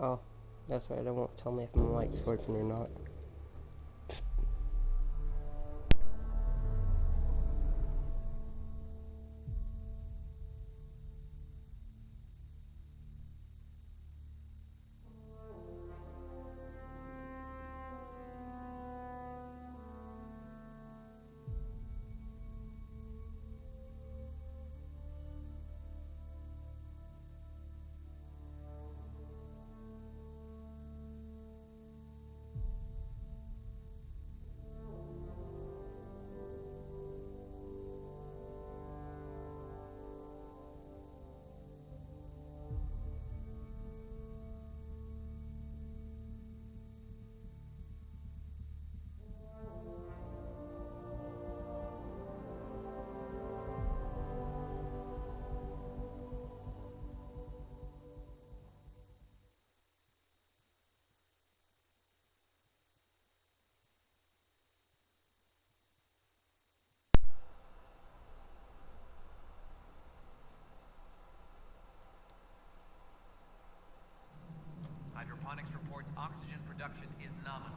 Oh, that's right. It won't tell me if my mic's working or not. Hydroponics reports oxygen production is nominal.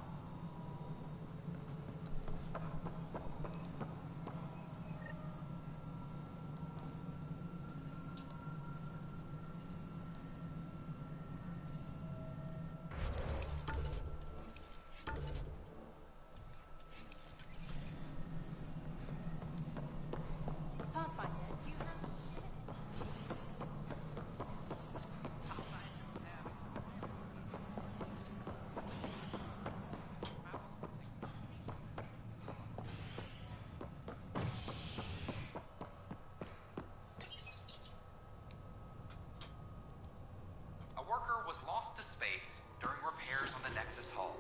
A worker was lost to space during repairs on the Nexus hull.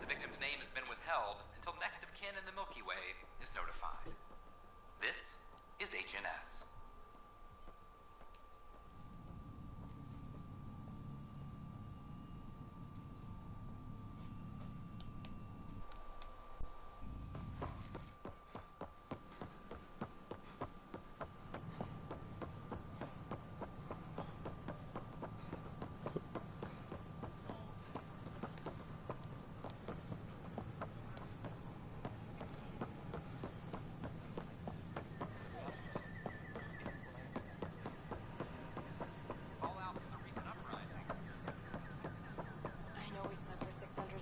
The victim's name has been withheld until next of kin in the Milky Way is notified. This is HNS.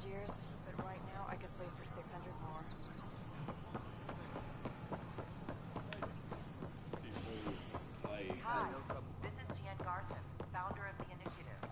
Years, but right now I could sleep for 600 more. Hi, this is Jan Garson, founder of the initiative.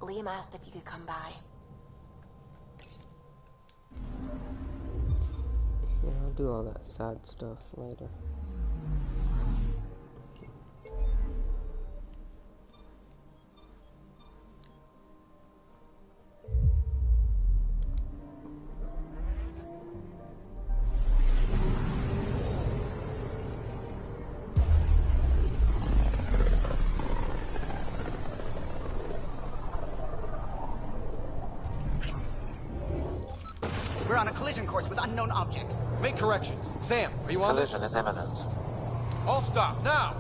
Liam asked if you could come by. Yeah, I'll do all that sad stuff later. We're on a collision course with unknown objects. Make corrections. Sam, are you on this? Collision is imminent. All stop, now!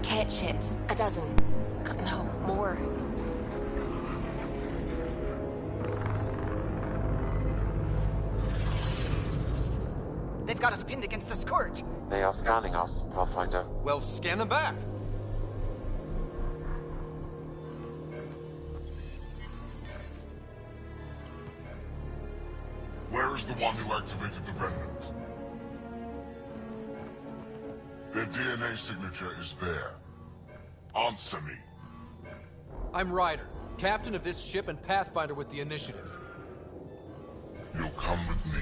Cat ships, a dozen. No, more. They've got us pinned against the Scourge. They are scanning us, Pathfinder. Well, scan them back. Where is the one who activated the remnant? Their DNA signature is there. Answer me. I'm Ryder, captain of this ship and pathfinder with the initiative. You'll come with me.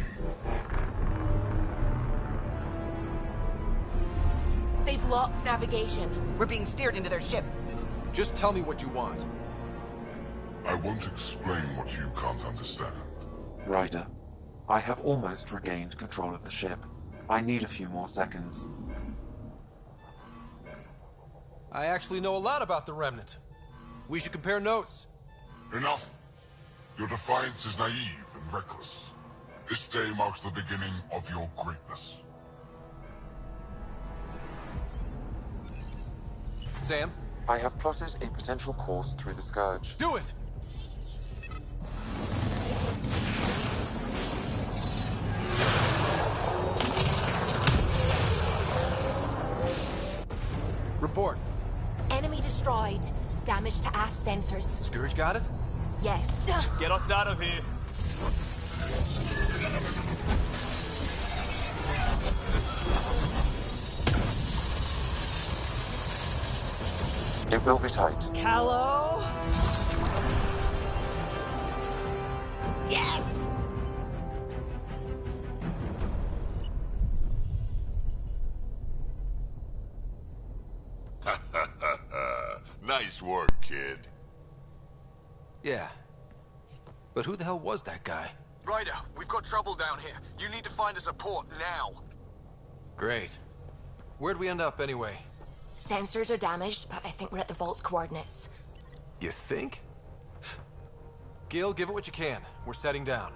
They've lost navigation. We're being steered into their ship. Just tell me what you want. I won't explain what you can't understand. Ryder, I have almost regained control of the ship. I need a few more seconds. I actually know a lot about the Remnant. We should compare notes. Enough! Your defiance is naive and reckless. This day marks the beginning of your greatness. Sam? I have plotted a potential course through the Scourge. Do it! Report. Enemy destroyed. Damage to aft sensors. Scourge got it? Yes. Get us out of here. It will be tight. Hello? Yes! Nice work, kid. Yeah. But who the hell was that guy? Ryder, we've got trouble down here. You need to find us a port now. Great. Where'd we end up anyway? Sensors are damaged, but I think we're at the vault's coordinates. You think? Gil, give it what you can. We're setting down.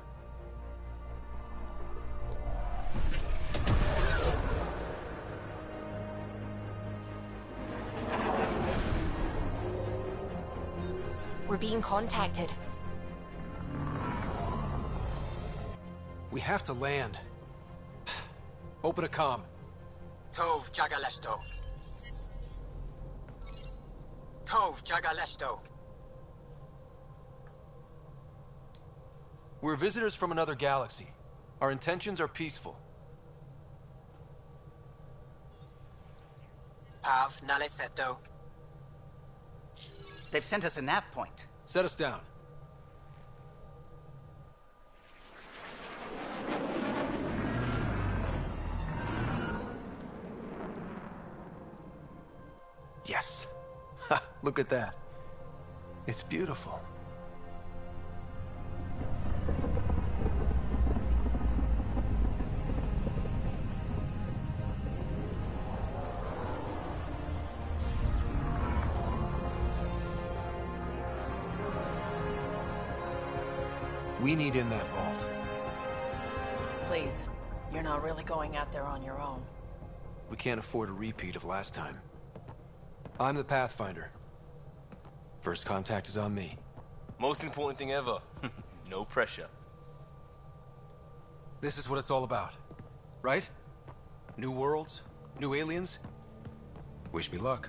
We're being contacted. We have to land. Open a comm. Tov Jagalesto. Tov Jagalesto. We're visitors from another galaxy. Our intentions are peaceful. Av Naleseto. They've sent us a nav point. Set us down. Yes. Ha, look at that. It's beautiful. We need in that vault. Please, you're not really going out there on your own. We can't afford a repeat of last time. I'm the Pathfinder. First contact is on me. Most important thing ever. No pressure. This is what it's all about, right? New worlds, new aliens. Wish me luck.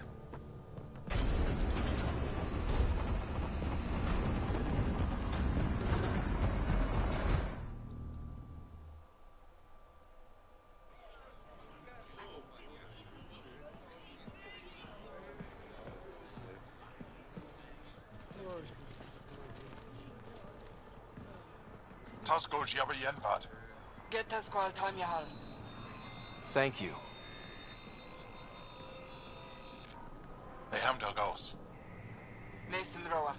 Tasko Jiabayenvad. Get us call Tanyahal. Thank you. They have their ghosts. Mason Roa.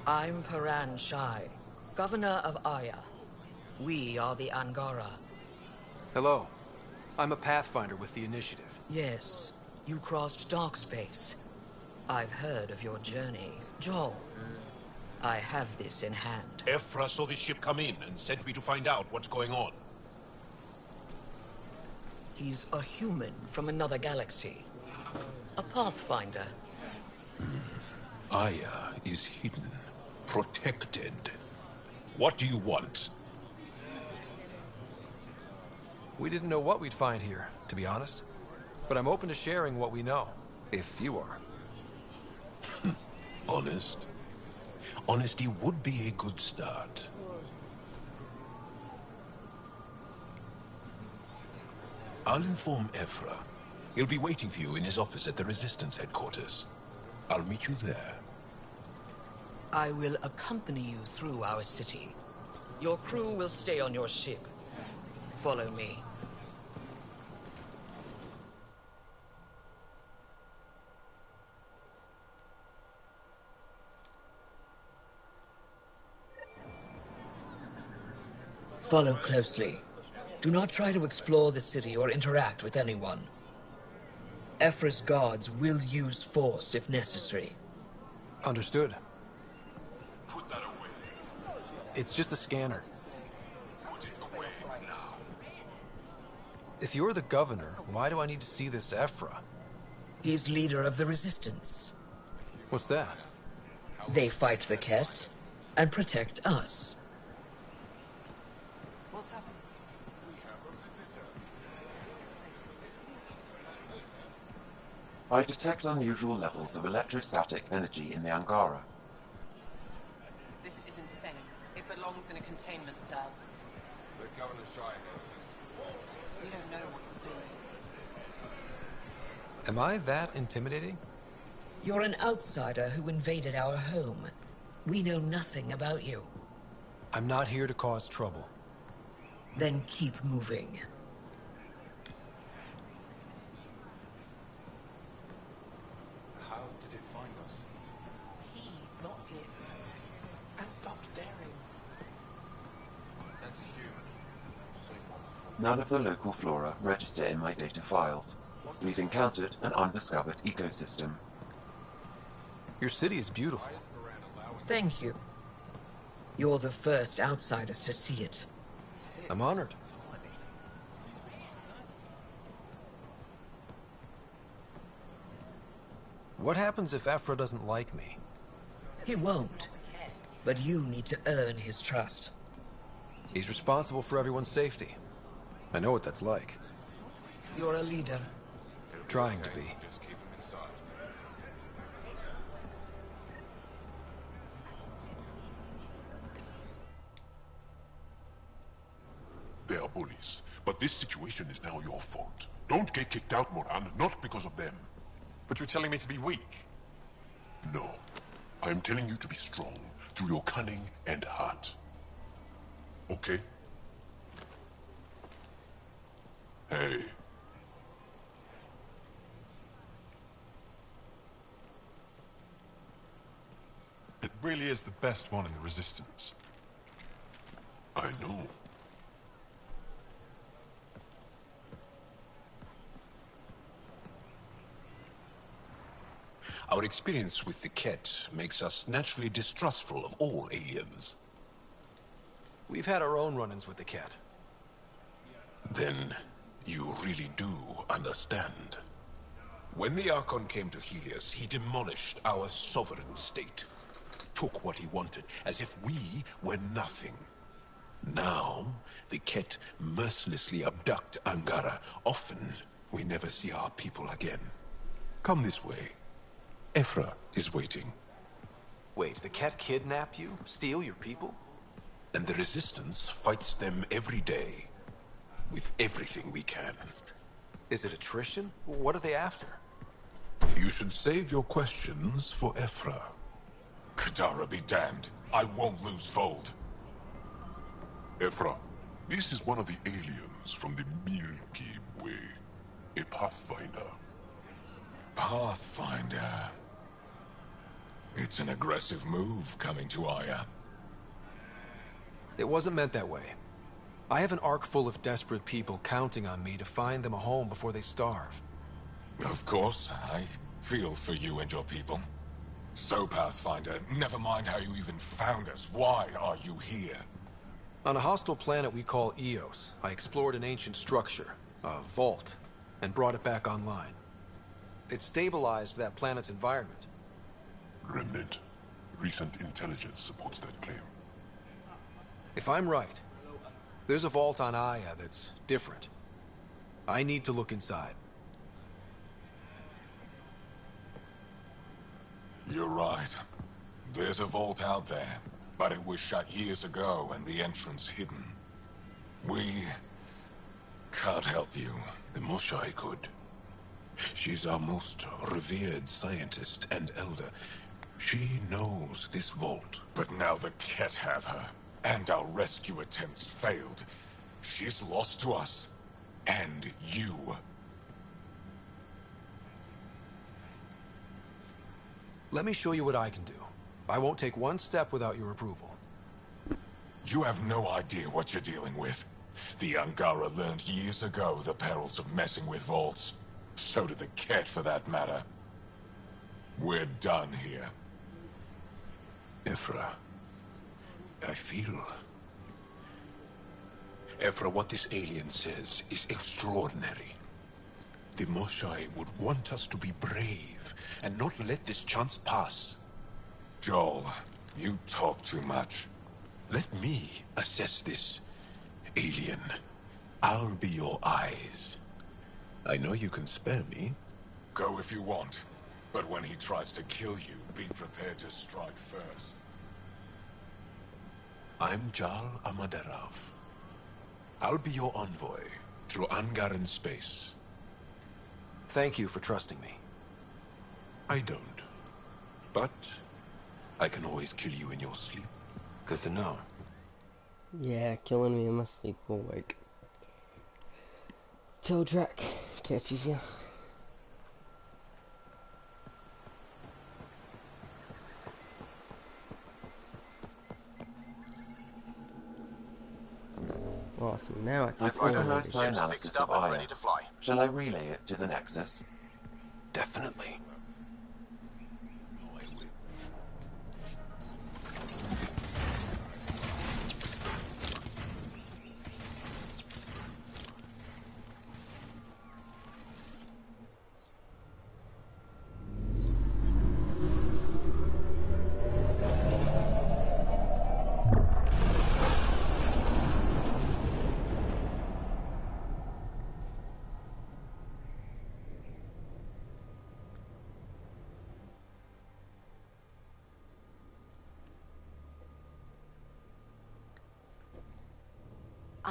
I'm Paran Shai, Governor of Aya. We are the Angara. Hello. I'm a Pathfinder with the initiative. Yes, you crossed dark space. I've heard of your journey. Joel, I have this in hand. Ephra saw the ship come in and sent me to find out what's going on. He's a human from another galaxy. A Pathfinder. Aya is hidden, protected. What do you want? We didn't know what we'd find here, to be honest. But I'm open to sharing what we know, if you are. Honest? Honesty would be a good start. I'll inform Ephra. He'll be waiting for you in his office at the Resistance headquarters. I'll meet you there. I will accompany you through our city. Your crew will stay on your ship. Follow me. Follow closely. Do not try to explore the city or interact with anyone. Ephra's guards will use force if necessary. Understood. Put that away. It's just a scanner. Put it away now. If you're the governor, why do I need to see this Ephra? He's leader of the Resistance. What's that? They fight the Ket and protect us. What's happening? I detect unusual levels of electrostatic energy in the Angara. This is insane. It belongs in a containment cell. The Governor's shy. We don't know what you're doing. Am I that intimidating? You're an outsider who invaded our home. We know nothing about you. I'm not here to cause trouble. Then keep moving. How did it find us? He, not it. And stop staring. That's a human. Same one before. None of the local flora register in my data files. We've encountered an undiscovered ecosystem. Your city is beautiful. Thank you. You're the first outsider to see it. I'm honored. What happens if Ephra doesn't like me? He won't. But you need to earn his trust. He's responsible for everyone's safety. I know what that's like. You're a leader. Trying to be. Just keep him inside. They are bullies, but this situation is now your fault. Don't get kicked out, Moran, not because of them. But you're telling me to be weak? No. I am telling you to be strong through your cunning and heart. Okay? Hey. It really is the best one in the Resistance. I know. Our experience with the Ket makes us naturally distrustful of all aliens. We've had our own run-ins with the Ket. Then you really do understand. When the Archon came to Helios, he demolished our sovereign state. Took what he wanted, as if we were nothing. Now, the Ket mercilessly abduct Angara. Often, we never see our people again. Come this way. Ephra is waiting. Wait, the Ket kidnap you? Steal your people? And the Resistance fights them every day. With everything we can. Is it attrition? What are they after? You should save your questions for Ephra. Kadara be damned. I won't lose Vold. Ephra, this is one of the aliens from the Milky Way. A Pathfinder. Pathfinder. It's an aggressive move coming to Aya. It wasn't meant that way. I have an ark full of desperate people counting on me to find them a home before they starve. Of course, I feel for you and your people. So, Pathfinder, never mind how you even found us. Why are you here? On a hostile planet we call Eos, I explored an ancient structure, a vault, and brought it back online. It stabilized that planet's environment. Remnant. Recent intelligence supports that claim. If I'm right, there's a vault on Aya that's different. I need to look inside. You're right. There's a vault out there, but it was shut years ago and the entrance hidden. We can't help you. The Moshai could. She's our most revered scientist and elder. She knows this vault. But now the Ket have her, and our rescue attempts failed. She's lost to us, and you. Let me show you what I can do. I won't take one step without your approval. You have no idea what you're dealing with. The Angara learned years ago the perils of messing with vaults. So did the Ket, for that matter. We're done here. Ephra, I feel... Ephra, what this alien says is extraordinary. The Moshai would want us to be brave and not let this chance pass. Joel, you talk too much. Let me assess this, alien. I'll be your eyes. I know you can spare me. Go if you want. But when he tries to kill you, be prepared to strike first. I'm Jal Amaderav. I'll be your envoy through Angaran space. Thank you for trusting me. I don't. But I can always kill you in your sleep. Good to know. Yeah, killing me in my sleep will work. Toe track catches you. Awesome, now I can I've organized my analysis of Aya. Shall I relay it to the Nexus? Definitely.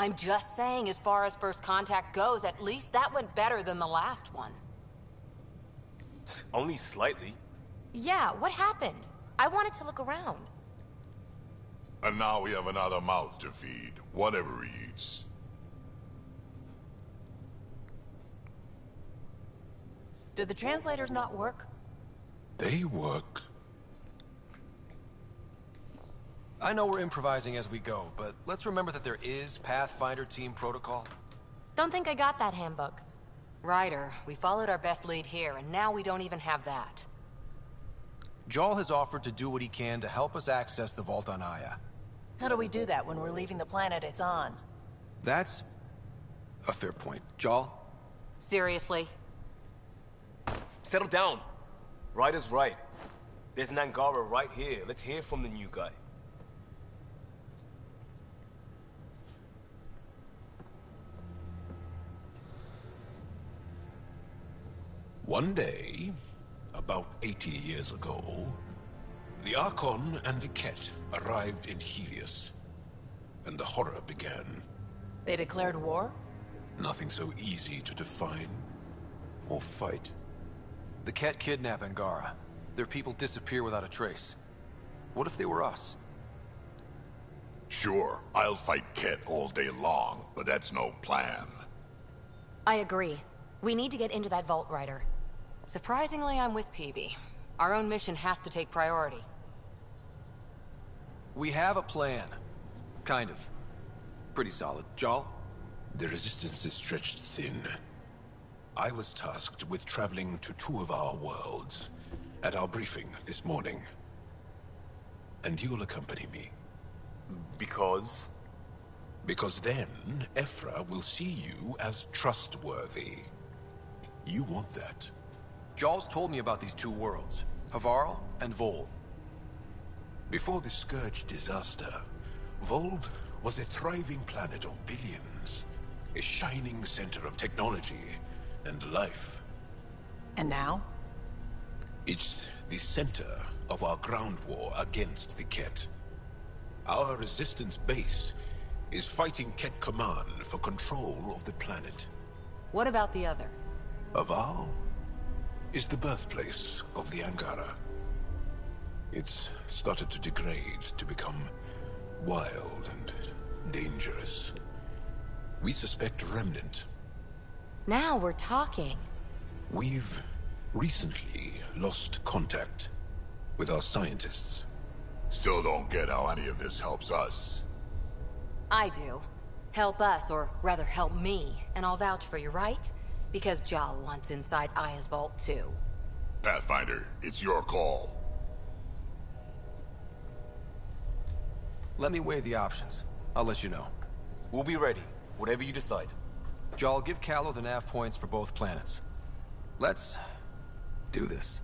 I'm just saying, as far as first contact goes, at least that went better than the last one. Only slightly. Yeah, what happened? I wanted to look around. And now we have another mouth to feed, whatever he eats. Did the translators not work? They work. I know we're improvising as we go, but let's remember that there is Pathfinder team protocol. Don't think I got that handbook. Ryder, we followed our best lead here, and now we don't even have that. Joel has offered to do what he can to help us access the vault on Aya. How do we do that when we're leaving the planet it's on? That's a fair point. Joel? Seriously? Settle down. Ryder's right. There's an Angara right here. Let's hear from the new guy. One day, about 80 years ago, the Archon and the Ket arrived in Helios, and the horror began. They declared war? Nothing so easy to define or fight. The Ket kidnap Angara. Their people disappear without a trace. What if they were us? Sure, I'll fight Ket all day long, but that's no plan. I agree. We need to get into that vault, Ryder. Surprisingly, I'm with PB. Our own mission has to take priority. We have a plan. Kind of. Pretty solid. Joel? The resistance is stretched thin. I was tasked with traveling to two of our worlds at our briefing this morning. And you'll accompany me. Because? Because then, Ephra will see you as trustworthy. You want that. Joel's told me about these two worlds, Havarl and Vold. Before the Scourge disaster, Vold was a thriving planet of billions. A shining center of technology and life. And now? It's the center of our ground war against the Ket. Our resistance base is fighting Ket Command for control of the planet. What about the other? Aval is the birthplace of the Angara. It's started to degrade, to become wild and dangerous. We suspect a remnant. Now we're talking. We've recently lost contact with our scientists. Still don't get how any of this helps us. I do. Help us, or rather help me, and I'll vouch for you, right? Because Jal wants inside Aya's vault too. Pathfinder, it's your call. Let me weigh the options. I'll let you know. We'll be ready, whatever you decide. Jal, give Callow the nav points for both planets. Let's do this.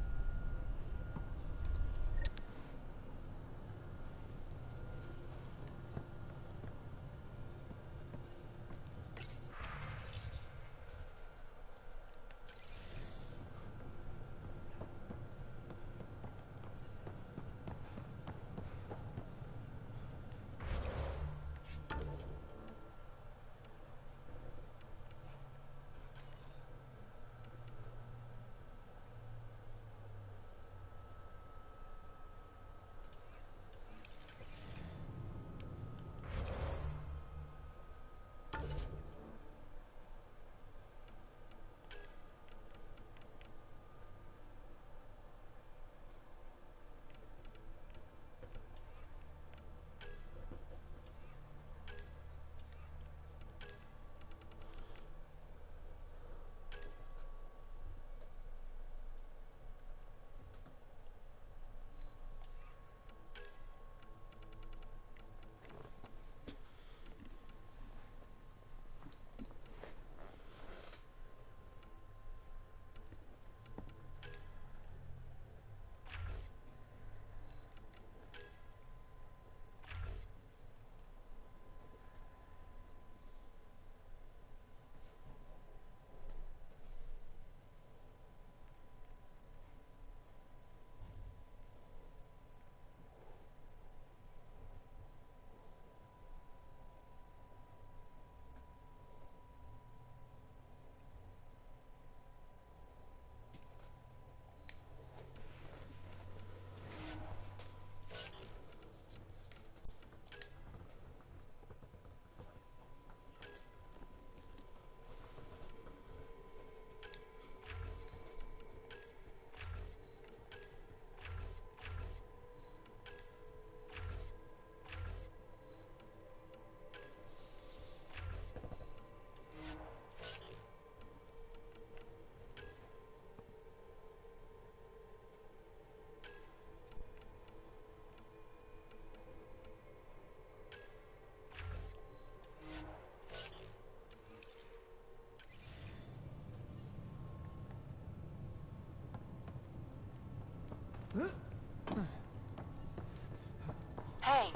Hey,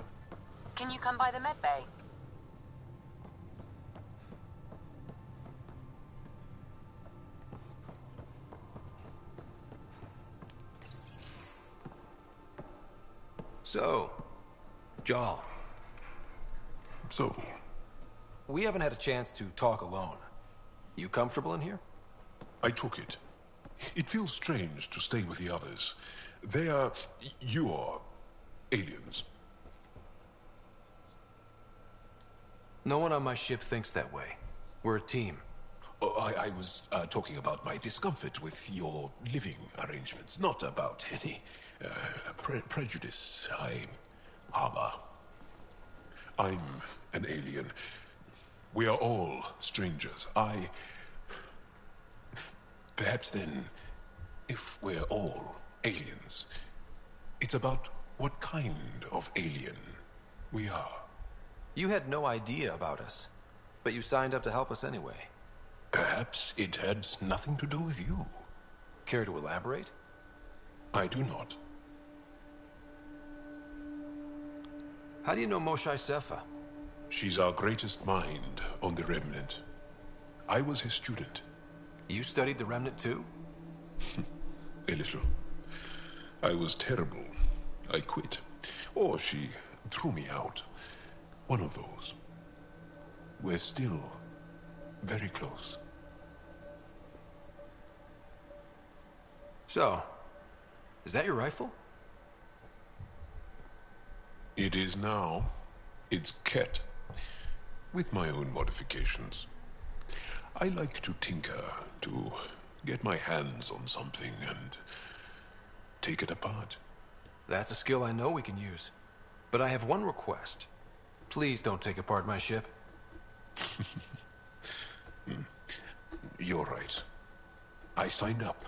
can you come by the med bay? So, Jal. So? We haven't had a chance to talk alone. You comfortable in here? I took it. It feels strange to stay with the others. They are... you are... aliens. No one on my ship thinks that way. We're a team. Oh, I was talking about my discomfort with your living arrangements, not about any prejudice I harbor. I'm an alien. We are all strangers. Perhaps then, if we're all aliens, it's about what kind of alien we are. You had no idea about us, but you signed up to help us anyway. Perhaps it had nothing to do with you. Care to elaborate? I do not. How do you know Moshae Sefa? She's our greatest mind on the Remnant. I was his student. You studied the Remnant too? A little. I was terrible. I quit. Or she threw me out. One of those. We're still very close. So, is that your rifle? It is now. It's Ket. With my own modifications. I like to tinker, to get my hands on something and take it apart. That's a skill I know we can use. But I have one request. Please don't take apart my ship. You're right. I signed up.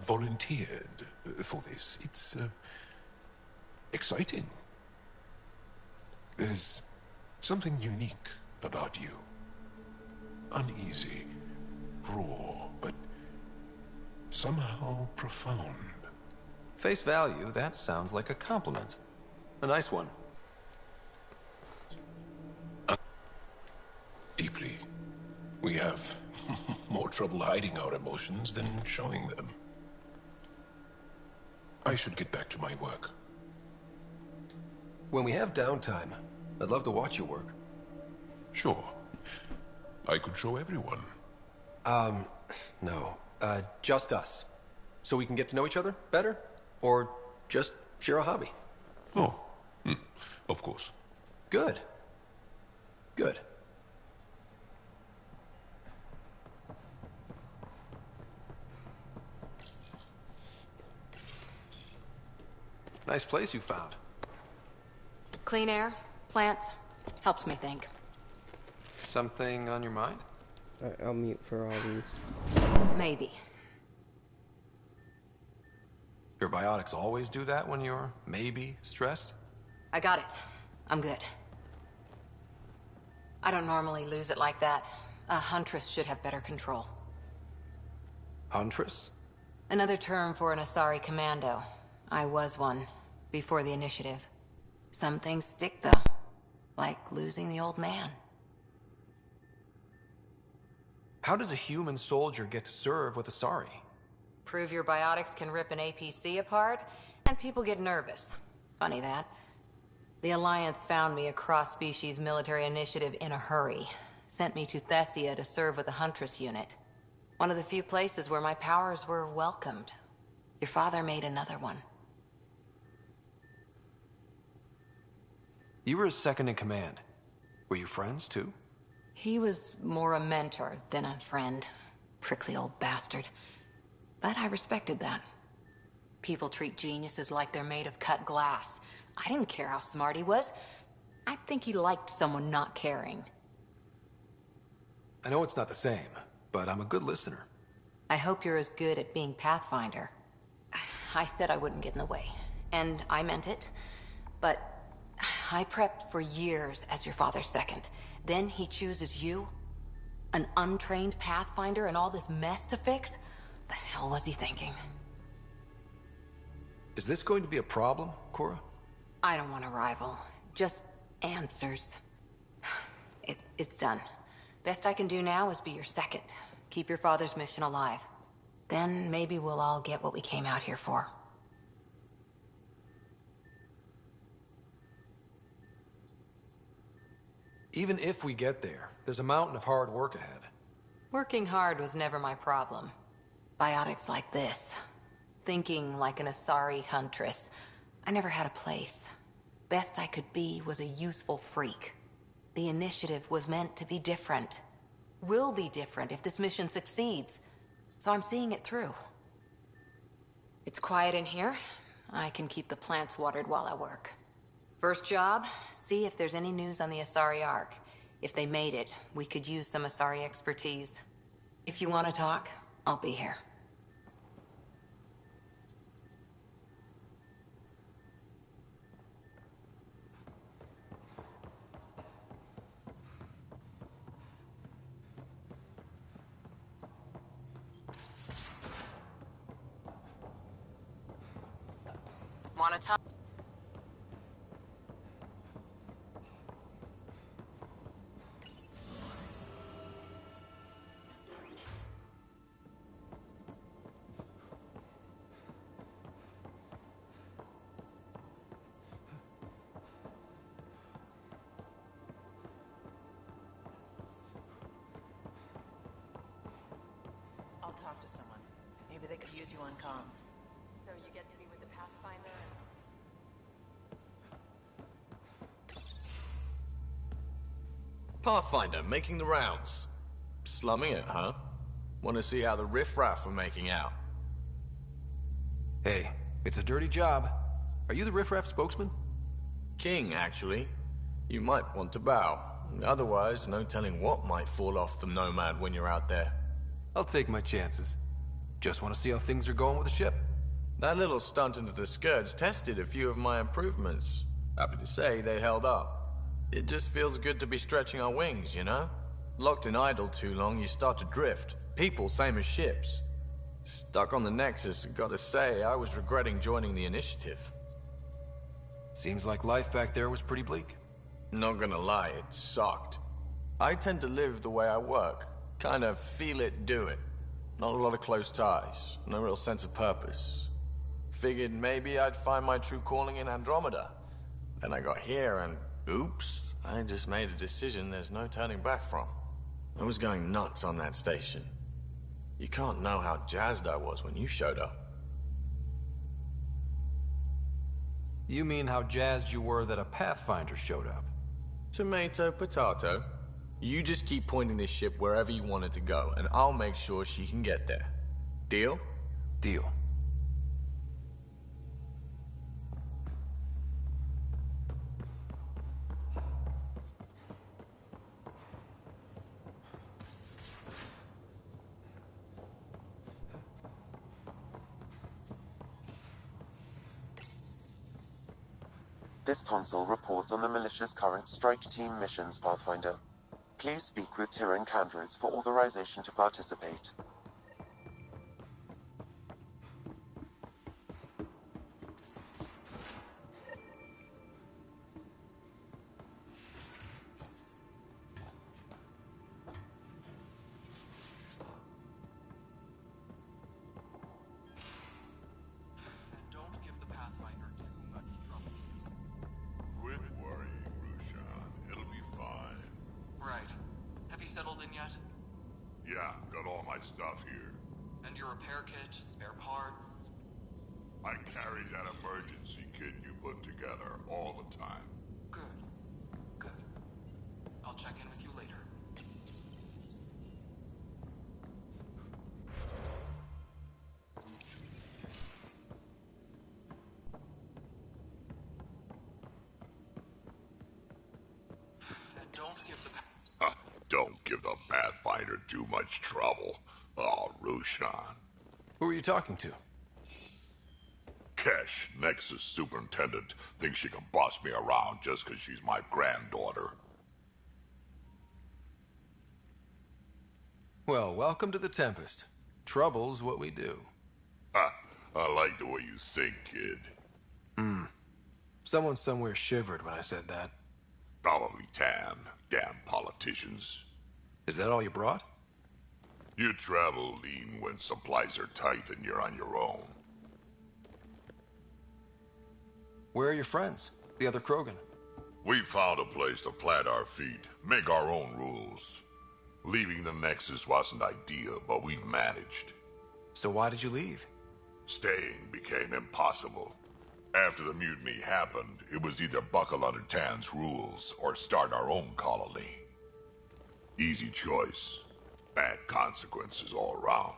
Volunteered for this. It's exciting. There's something unique about you. Uneasy, raw, but somehow profound. Face value, that sounds like a compliment. A nice one. Deeply. We have more trouble hiding our emotions than showing them. I should get back to my work. When we have downtime, I'd love to watch you work. Sure. I could show everyone. No. Just us. So we can get to know each other better? Or just share a hobby? Oh, of course. Good. Good. Nice place you found. Clean air, plants, helps me think. Something on your mind? I'll mute for all these. Maybe. Your biotics always do that when you're maybe stressed? I got it. I'm good. I don't normally lose it like that. A huntress should have better control. Huntress? Another term for an Asari commando. I was one, before the initiative. Some things stick, though. Like losing the old man. How does a human soldier get to serve with Asari? Prove your biotics can rip an APC apart, and people get nervous. Funny that. The Alliance found me a cross-species military initiative in a hurry. Sent me to Thessia to serve with the Huntress unit. One of the few places where my powers were welcomed. Your father made another one. You were his second in command. Were you friends, too? He was more a mentor than a friend. Prickly old bastard. But I respected that. People treat geniuses like they're made of cut glass. I didn't care how smart he was. I think he liked someone not caring. I know it's not the same, but I'm a good listener. I hope you're as good at being Pathfinder. I said I wouldn't get in the way, and I meant it. But I prepped for years as your father's second. Then he chooses you? An untrained Pathfinder and all this mess to fix? The hell was he thinking? Is this going to be a problem, Cora? I don't want a rival. Just answers. It's done. Best I can do now is be your second. Keep your father's mission alive. Then maybe we'll all get what we came out here for. Even if we get there, there's a mountain of hard work ahead. Working hard was never my problem. Biotics like this. Thinking like an Asari huntress. I never had a place. Best I could be was a useful freak. The initiative was meant to be different. Will be different if this mission succeeds. So I'm seeing it through. It's quiet in here. I can keep the plants watered while I work. First job, see if there's any news on the Asari Ark. If they made it, we could use some Asari expertise. If you want to talk, I'll be here. Want to talk? Could use you on comms. So you get to be with the Pathfinder and... Pathfinder making the rounds. Slumming it, huh? Want to see how the riffraff are making out? Hey, it's a dirty job. Are you the riffraff spokesman? King, actually. You might want to bow. Otherwise, no telling what might fall off the Nomad when you're out there. I'll take my chances. Just want to see how things are going with the ship. That little stunt into the Scourge tested a few of my improvements. Happy to say they held up. It just feels good to be stretching our wings, you know? Locked in idle too long, you start to drift. People, same as ships. Stuck on the Nexus, gotta say, I was regretting joining the Initiative. Seems like life back there was pretty bleak. Not gonna lie, it sucked. I tend to live the way I work. Kind of feel it, do it. Not a lot of close ties. No real sense of purpose. Figured maybe I'd find my true calling in Andromeda. Then I got here and, oops, I just made a decision there's no turning back from. I was going nuts on that station. You can't know how jazzed I was when you showed up. You mean how jazzed you were that a Pathfinder showed up? Tomato, potato. You just keep pointing this ship wherever you want it to go, and I'll make sure she can get there. Deal? Deal. This console reports on the militia's current strike team missions, Pathfinder. Please speak with Tyrion Candros for authorization to participate. Stuff here. And your repair kit, spare parts? I carry that emergency kit you put together all the time. Good. Good. I'll check in with you later. And don't give the Pathfinder too much trouble. Oh, Rushan. Who are you talking to? Kesh, Nexus Superintendent, thinks she can boss me around just because she's my granddaughter. Well, welcome to the Tempest. Trouble's what we do. Ha! I like the way you think, kid. Someone somewhere shivered when I said that. Probably Tan. Damn politicians. Is that all you brought? You travel lean when supplies are tight and you're on your own. Where are your friends? The other Krogan? We found a place to plant our feet, make our own rules. Leaving the Nexus wasn't ideal, but we've managed. So why did you leave? Staying became impossible. After the mutiny happened, it was either buckle under Tan's rules or start our own colony. Easy choice. Bad consequences all around.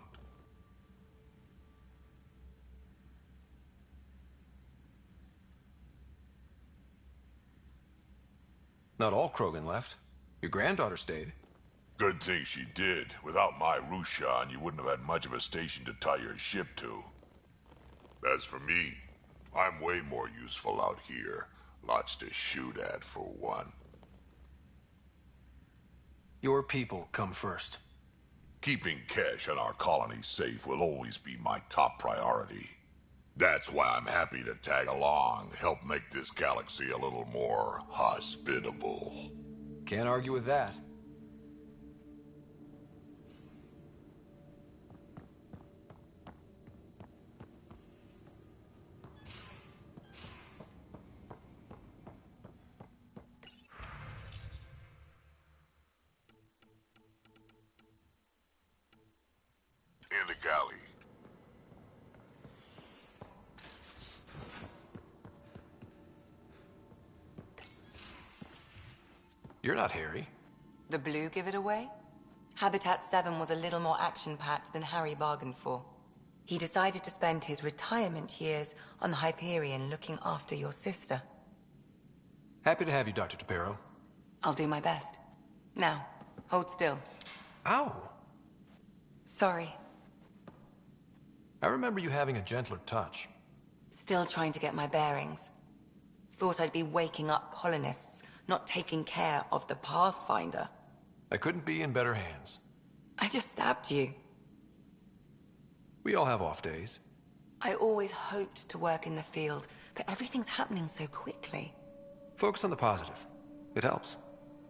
Not all Krogan left. Your granddaughter stayed. Good thing she did. Without my Rushan, you wouldn't have had much of a station to tie your ship to. As for me, I'm way more useful out here. Lots to shoot at, for one. Your people come first. Keeping Kesh and our colony safe will always be my top priority. That's why I'm happy to tag along, help make this galaxy a little more hospitable. Can't argue with that. In the galley. You're not Harry. The blue give it away? Habitat 7 was a little more action-packed than Harry bargained for. He decided to spend his retirement years on the Hyperion looking after your sister. Happy to have you, Dr. Tapero. I'll do my best. Now, hold still. Ow! Sorry. I remember you having a gentler touch. Still trying to get my bearings. Thought I'd be waking up colonists, not taking care of the Pathfinder. I couldn't be in better hands. I just stabbed you. We all have off days. I always hoped to work in the field, but everything's happening so quickly. Focus on the positive. It helps.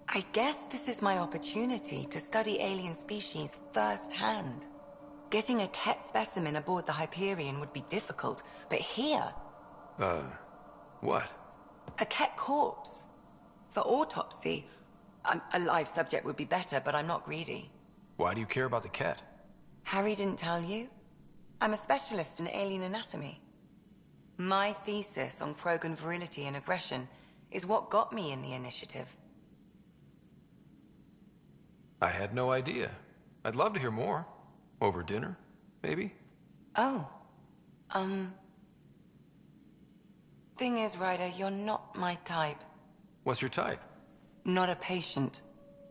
I guess this is my opportunity to study alien species firsthand. Getting a Ket specimen aboard the Hyperion would be difficult, but here... What? A Ket corpse. For autopsy, a live subject would be better, but I'm not greedy. Why do you care about the Ket? Harry didn't tell you? I'm a specialist in alien anatomy. My thesis on Krogan virility and aggression is what got me in the initiative. I had no idea. I'd love to hear more. Over dinner, maybe? Oh. Thing is, Ryder, you're not my type. What's your type? Not a patient.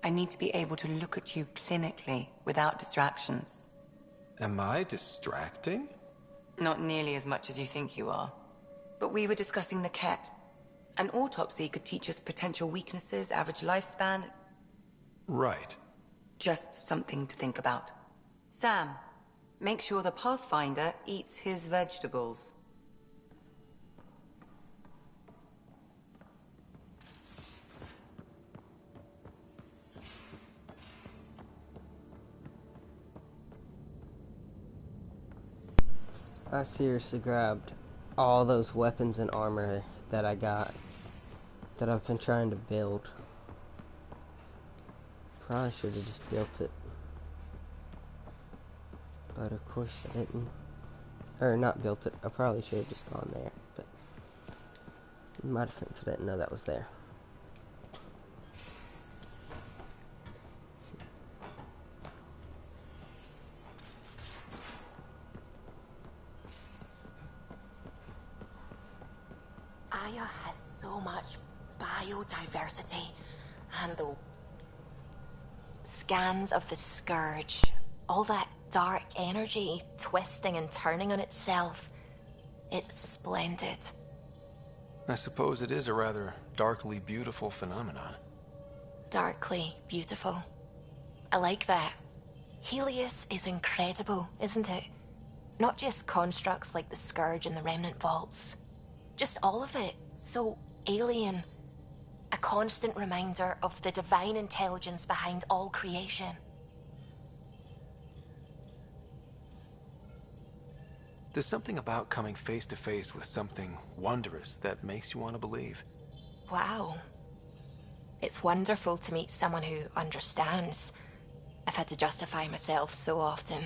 I need to be able to look at you clinically, without distractions. Am I distracting? Not nearly as much as you think you are. But we were discussing the Ket. An autopsy could teach us potential weaknesses, average lifespan. Right. Just something to think about. Sam, make sure the Pathfinder eats his vegetables. I seriously grabbed all those weapons and armor that I got, that I've been trying to build. Probably should have just built it. But of course I didn't. Or not built it. I probably should have just gone there. But in my defense, I didn't know that was there. Aya has so much biodiversity, and the scans of the Scourge, all that dark energy twisting and turning on itself. It's splendid. I suppose it is a rather darkly beautiful phenomenon. Darkly beautiful. I like that. Helios is incredible, isn't it? Not just constructs like the Scourge and the Remnant Vaults. Just all of it. So alien. A constant reminder of the divine intelligence behind all creation. There's something about coming face to face with something wondrous that makes you want to believe. Wow. It's wonderful to meet someone who understands. I've had to justify myself so often.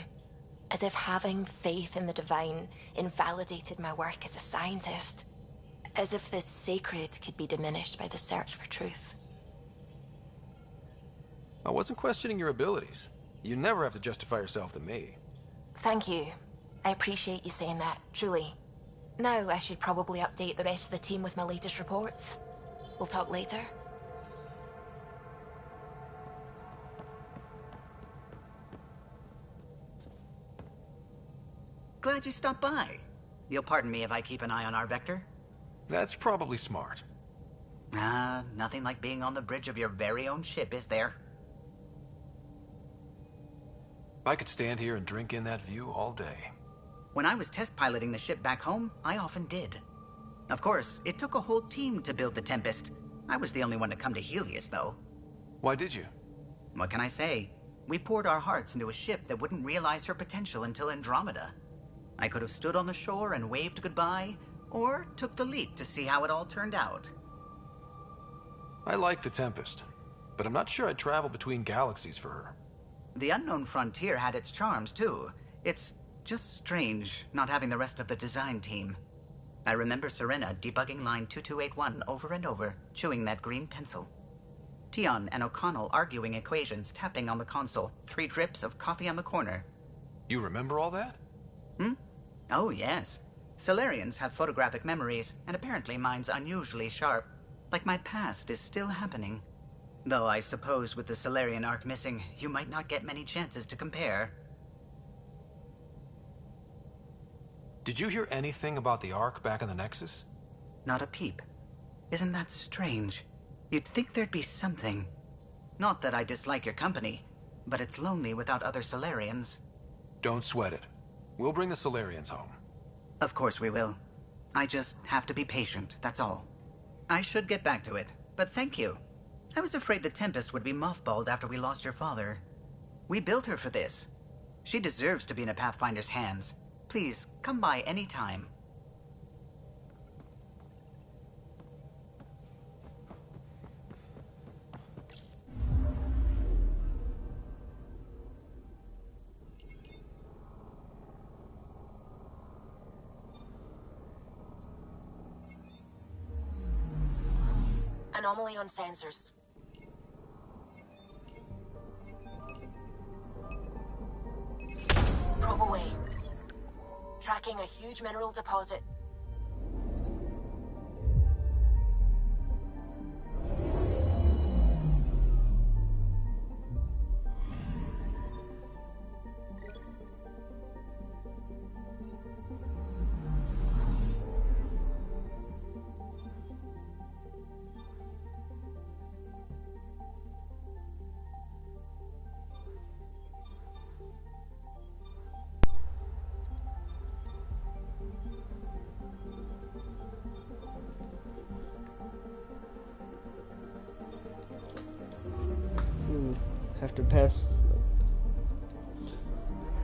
As if having faith in the divine invalidated my work as a scientist. As if the sacred could be diminished by the search for truth. I wasn't questioning your abilities. You never have to justify yourself to me. Thank you. I appreciate you saying that, truly. Now I should probably update the rest of the team with my latest reports. We'll talk later. Glad you stopped by. You'll pardon me if I keep an eye on our vector? That's probably smart. Nothing like being on the bridge of your very own ship, is there? I could stand here and drink in that view all day. When I was test piloting the ship back home, I often did. Of course, it took a whole team to build the Tempest. I was the only one to come to Helios, though. Why did you? What can I say? We poured our hearts into a ship that wouldn't realize her potential until Andromeda. I could have stood on the shore and waved goodbye, or took the leap to see how it all turned out. I like the Tempest, but I'm not sure I'd travel between galaxies for her. The unknown frontier had its charms, too. It's just strange not having the rest of the design team. I remember Serena debugging line 2281 over and over, chewing that green pencil. Tion and O'Connell arguing equations, tapping on the console, 3 drips of coffee on the corner. You remember all that? Hmm? Oh, yes. Solarians have photographic memories, and apparently mine's unusually sharp. Like my past is still happening. Though I suppose with the Solarian arc missing, you might not get many chances to compare. Did you hear anything about the Ark back in the Nexus? Not a peep. Isn't that strange? You'd think there'd be something. Not that I dislike your company, but it's lonely without other Solarians. Don't sweat it. We'll bring the Solarians home. Of course we will. I just have to be patient, that's all. I should get back to it, but thank you. I was afraid the Tempest would be mothballed after we lost your father. We built her for this. She deserves to be in a Pathfinder's hands. Please, come by any time. Anomaly on sensors. Probe away. Tracking a huge mineral deposit.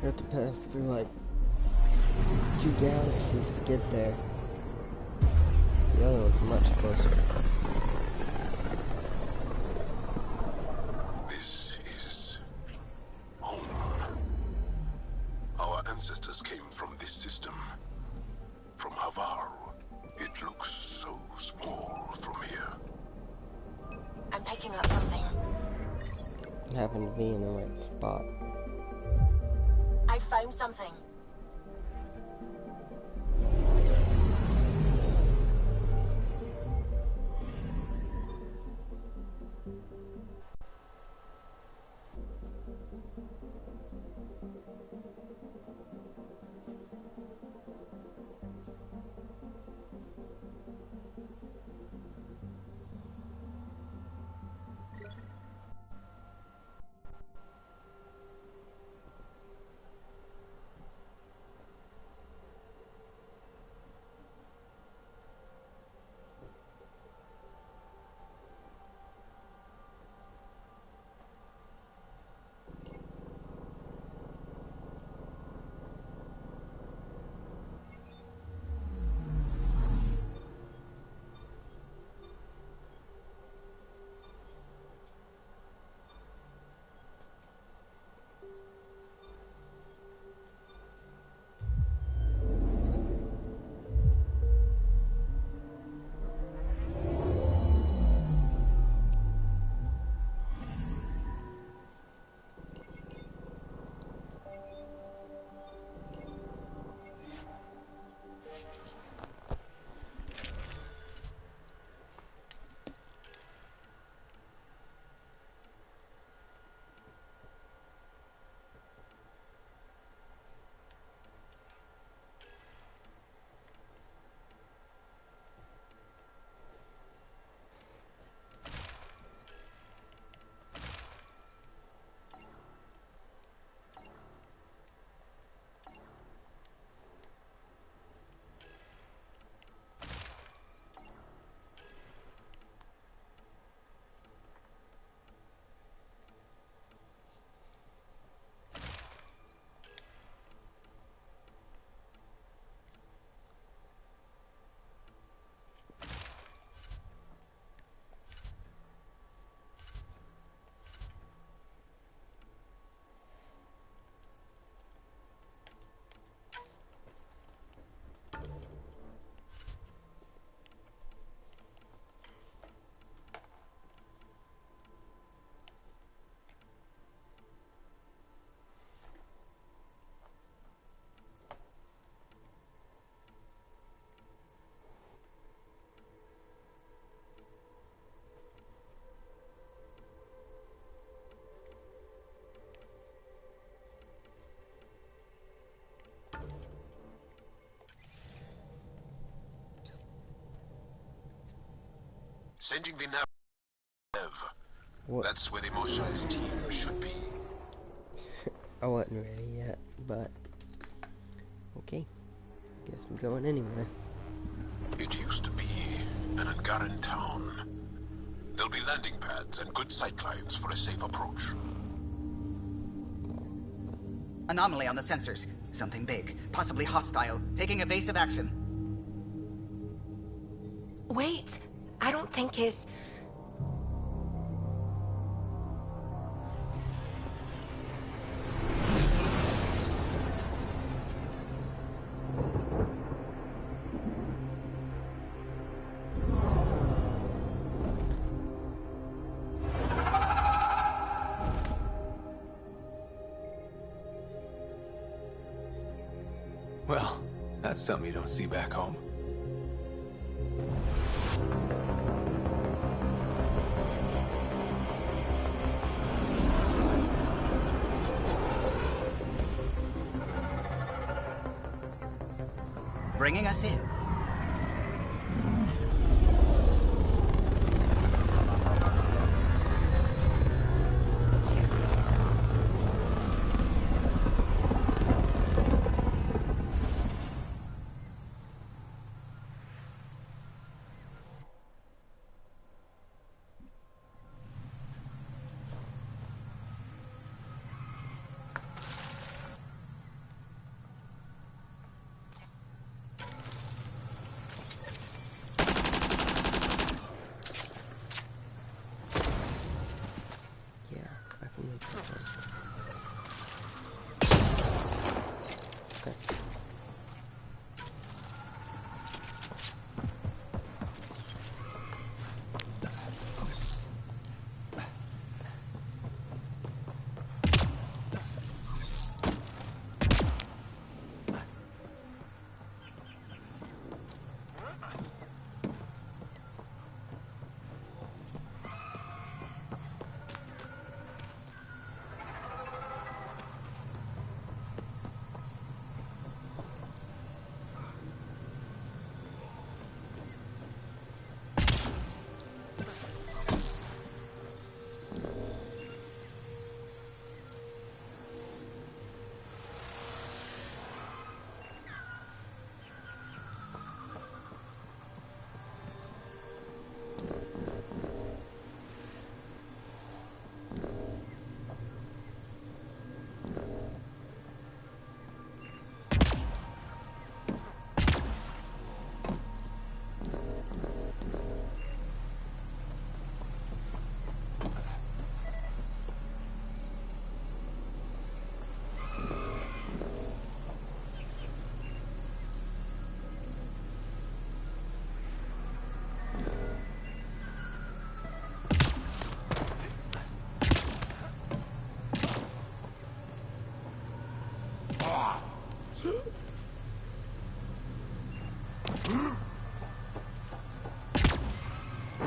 Have to pass through like 2 galaxies to get there. The other one's much closer. This is home. Our ancestors came from this system. From Havaru. It looks so small from here. I'm picking up something. You happen to be in the right spot. I found something. Sending the nav. What? That's where the Mosha's team should be. I wasn't ready yet, but okay. Guess I'm going anyway. It used to be an Angaran town. There'll be landing pads and good sightlines for a safe approach. Anomaly on the sensors. Something big, possibly hostile, taking evasive action. Wait, I don't think it's... Well, that's something you don't see back home. Bringing us in.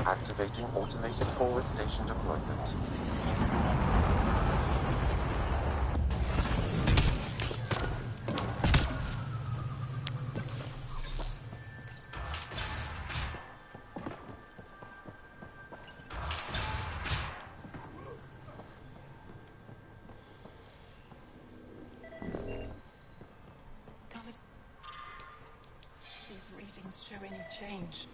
Activating automated forward station deployment. These readings show any change.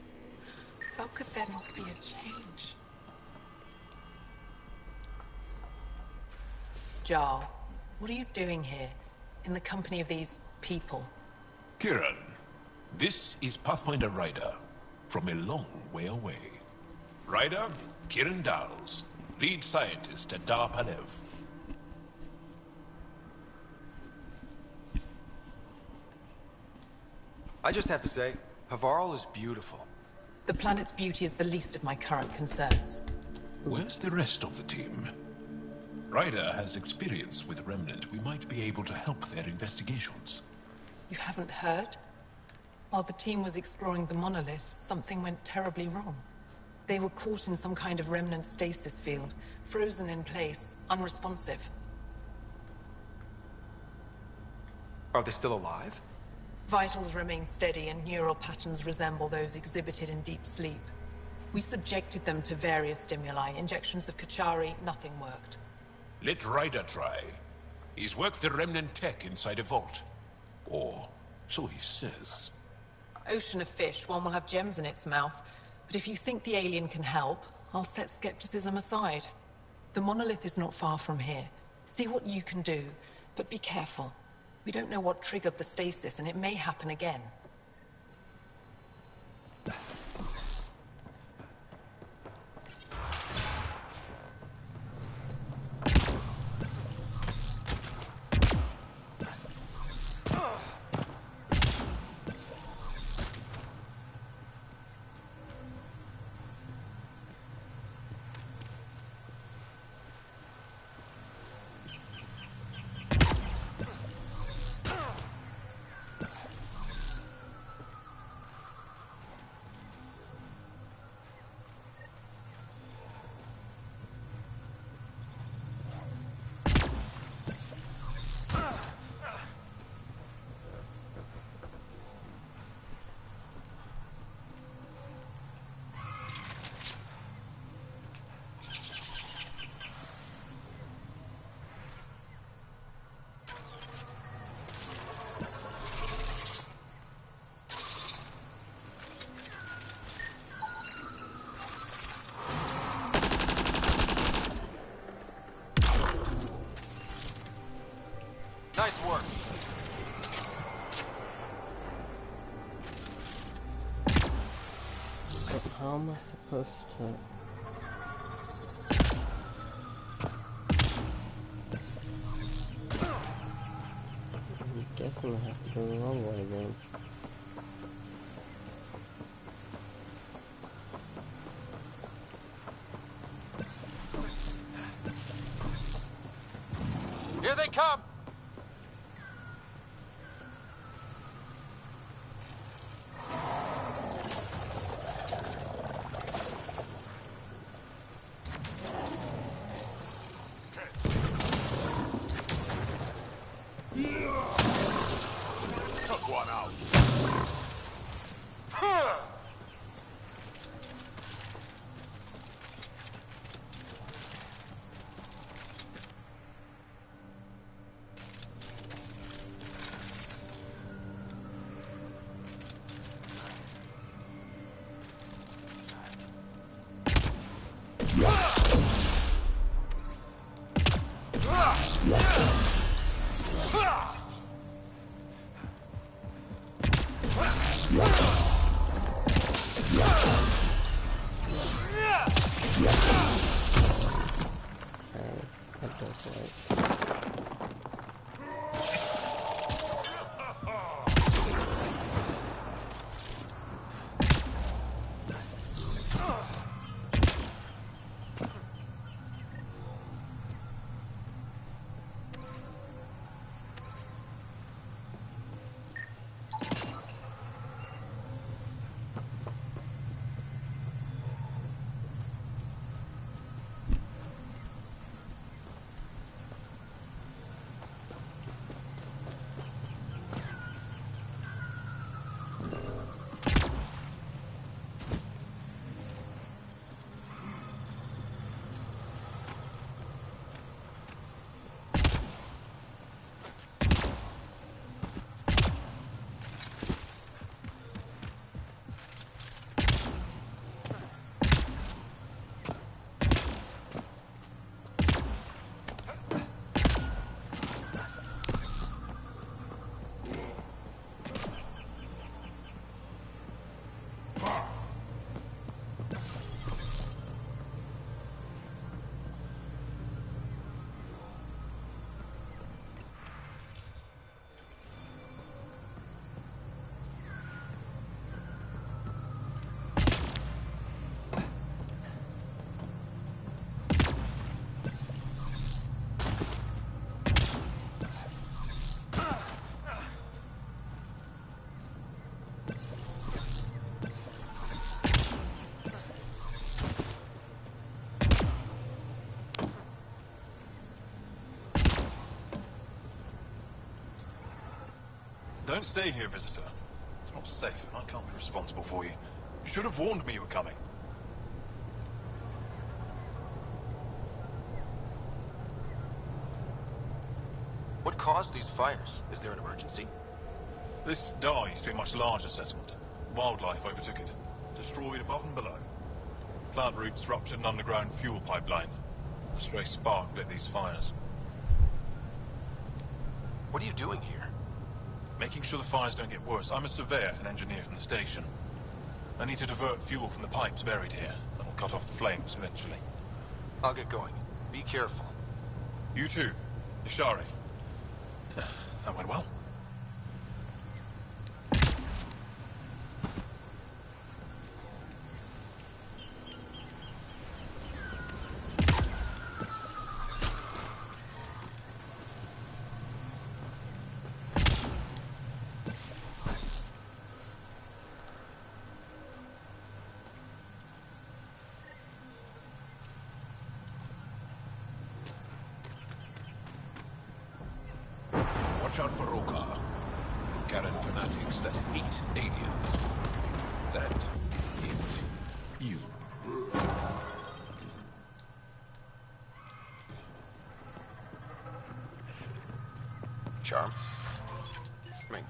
How could there not be a change? Jarl, what are you doing here, in the company of these people? Kiran, this is Pathfinder Ryder, from a long way away. Ryder, Kiran Dals, lead scientist at Dar Palev. I just have to say, Havarl is beautiful. The planet's beauty is the least of my current concerns. Where's the rest of the team? Ryder has experience with Remnant. We might be able to help their investigations. You haven't heard? While the team was exploring the monolith, something went terribly wrong. They were caught in some kind of Remnant stasis field, frozen in place, unresponsive. Are they still alive? Vitals remain steady and neural patterns resemble those exhibited in deep sleep. We subjected them to various stimuli. Injections of Kachari, nothing worked. Let Ryder try. He's worked the remnant tech inside a vault. Or so he says. Ocean of fish, one will have gems in its mouth. But if you think the alien can help, I'll set skepticism aside. The monolith is not far from here. See what you can do, but be careful. We don't know what triggered the stasis, and it may happen again. Nice work. So how am I supposed to... I'm guessing I have to go the wrong way then. Here they come! Took one out. Don't stay here, visitor. It's not safe, and I can't be responsible for you. You should have warned me you were coming. these fires? Is there an emergency? This dye used to be a much larger settlement. Wildlife overtook it. Destroyed above and below. Plant roots ruptured an underground fuel pipeline. A stray spark lit these fires. What are you doing here? Making sure the fires don't get worse. I'm a surveyor and engineer from the station. I need to divert fuel from the pipes buried here. That'll cut off the flames eventually. I'll get going. Be careful. You too, Ishari. That went well. Watch out for Rokar. Karen fanatics that hate aliens. That hate you. Charm. Ming.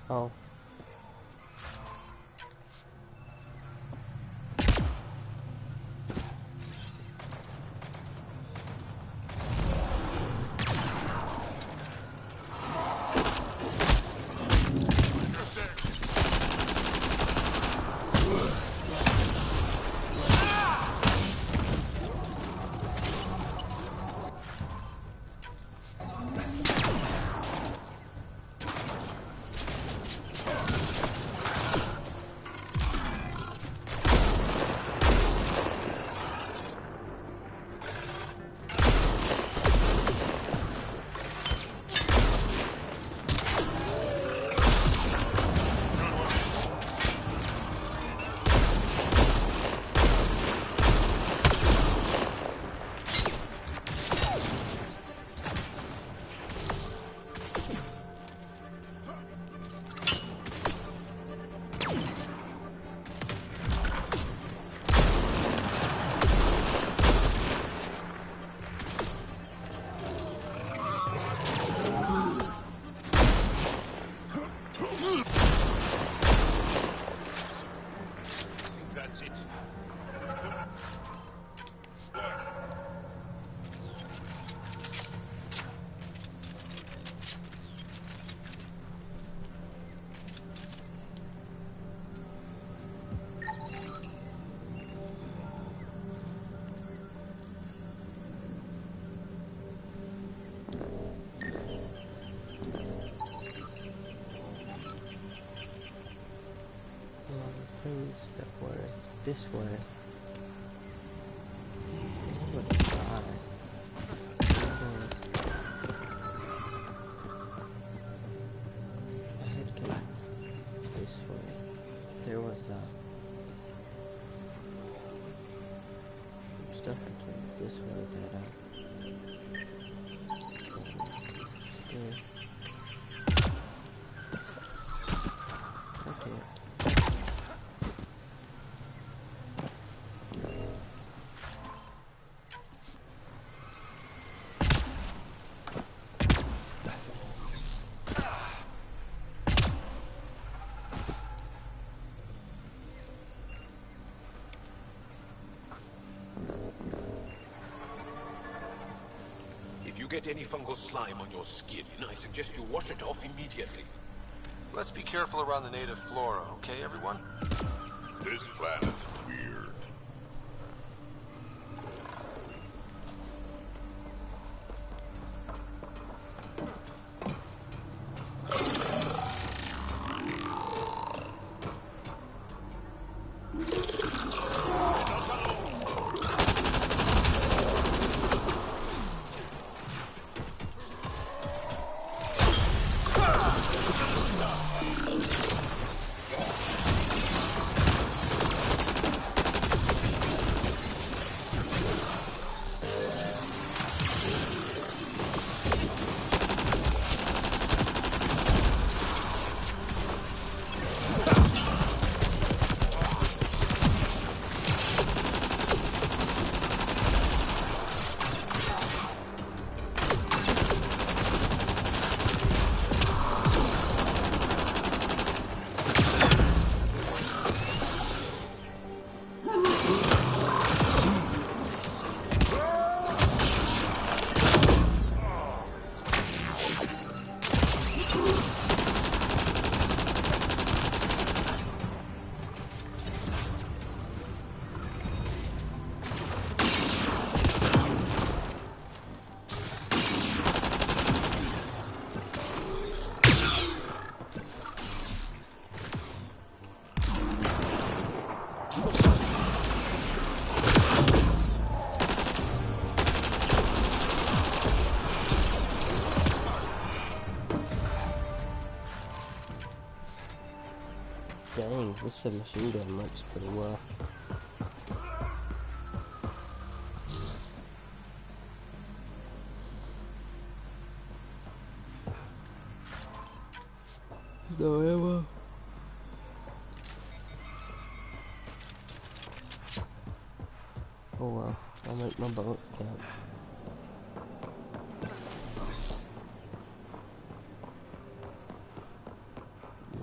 Oh. That were this way. Let's try. I had to go this way. There was some stuff I came this way that Get any fungal slime on your skin, I suggest you wash it off immediately. Let's be careful around the native flora, okay, everyone? This planet's weird. Dang, this submachine gun works pretty well. No ammo. Oh well, I'll make my bullets count.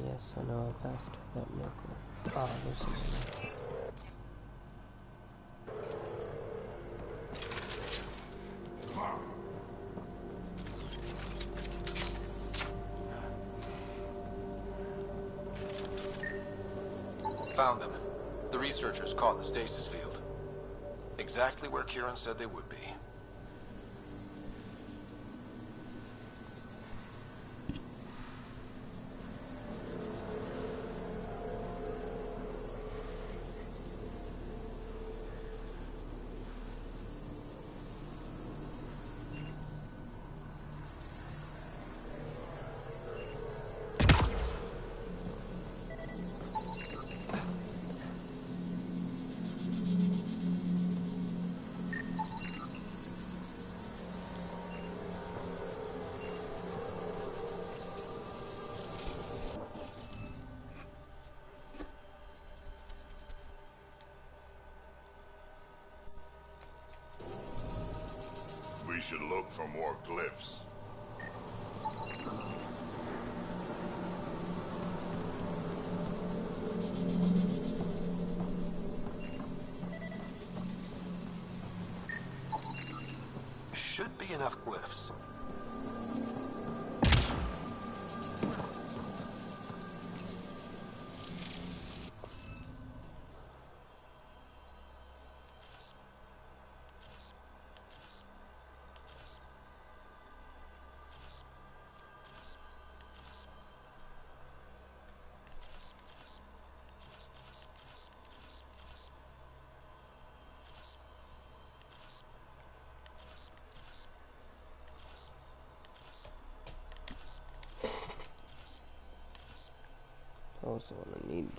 Yes, I know I passed that knuckle. Oh, there's something. Found them. The researchers caught in the stasis field. Exactly where Kieran said they would be. We should look for more glyphs. Should be enough glyphs. Also what I need.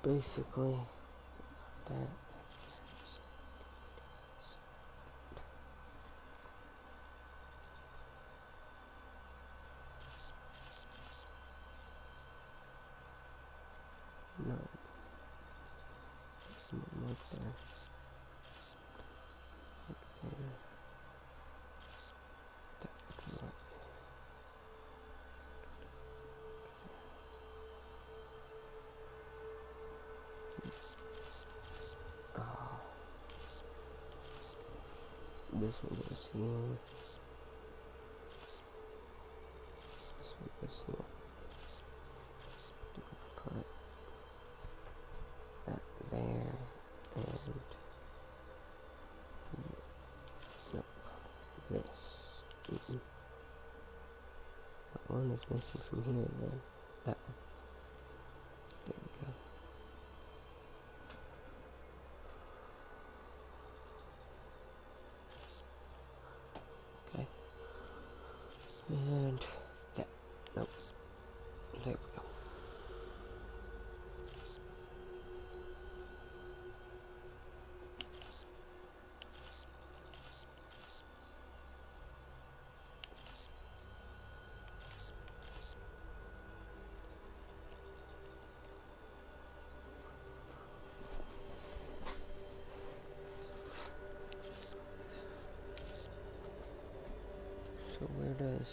Basically, that. No. Right there. Right there. That would work. Oh. This one goes here. This one goes here. Put that there and nope, this. What one is missing from here then? That one. There we go. Okay. And that. Nope. There we go. So where does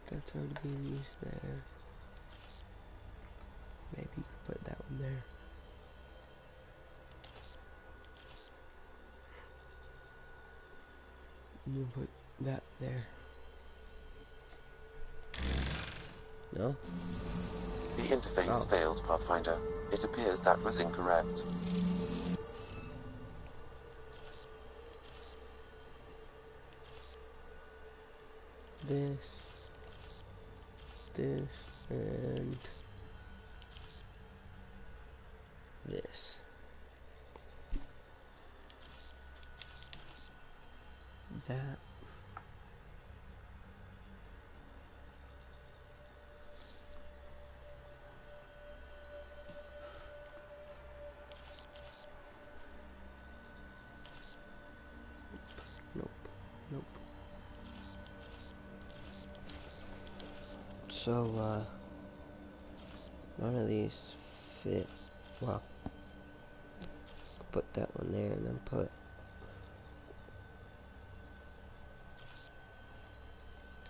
that's already being used there? Maybe you could put that one there. And then put that there. No? The interface failed, Pathfinder. It appears that was incorrect. This, and this. That. So, none of these fit. Well, put that one there and then put...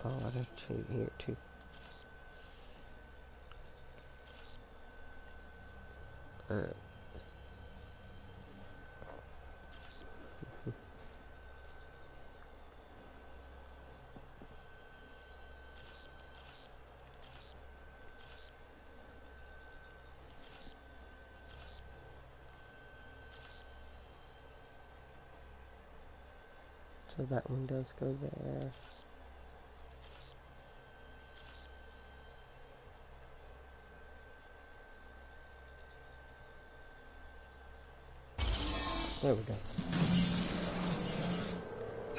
Oh, I gotta change here too. Alright. So that one does go there. There we go.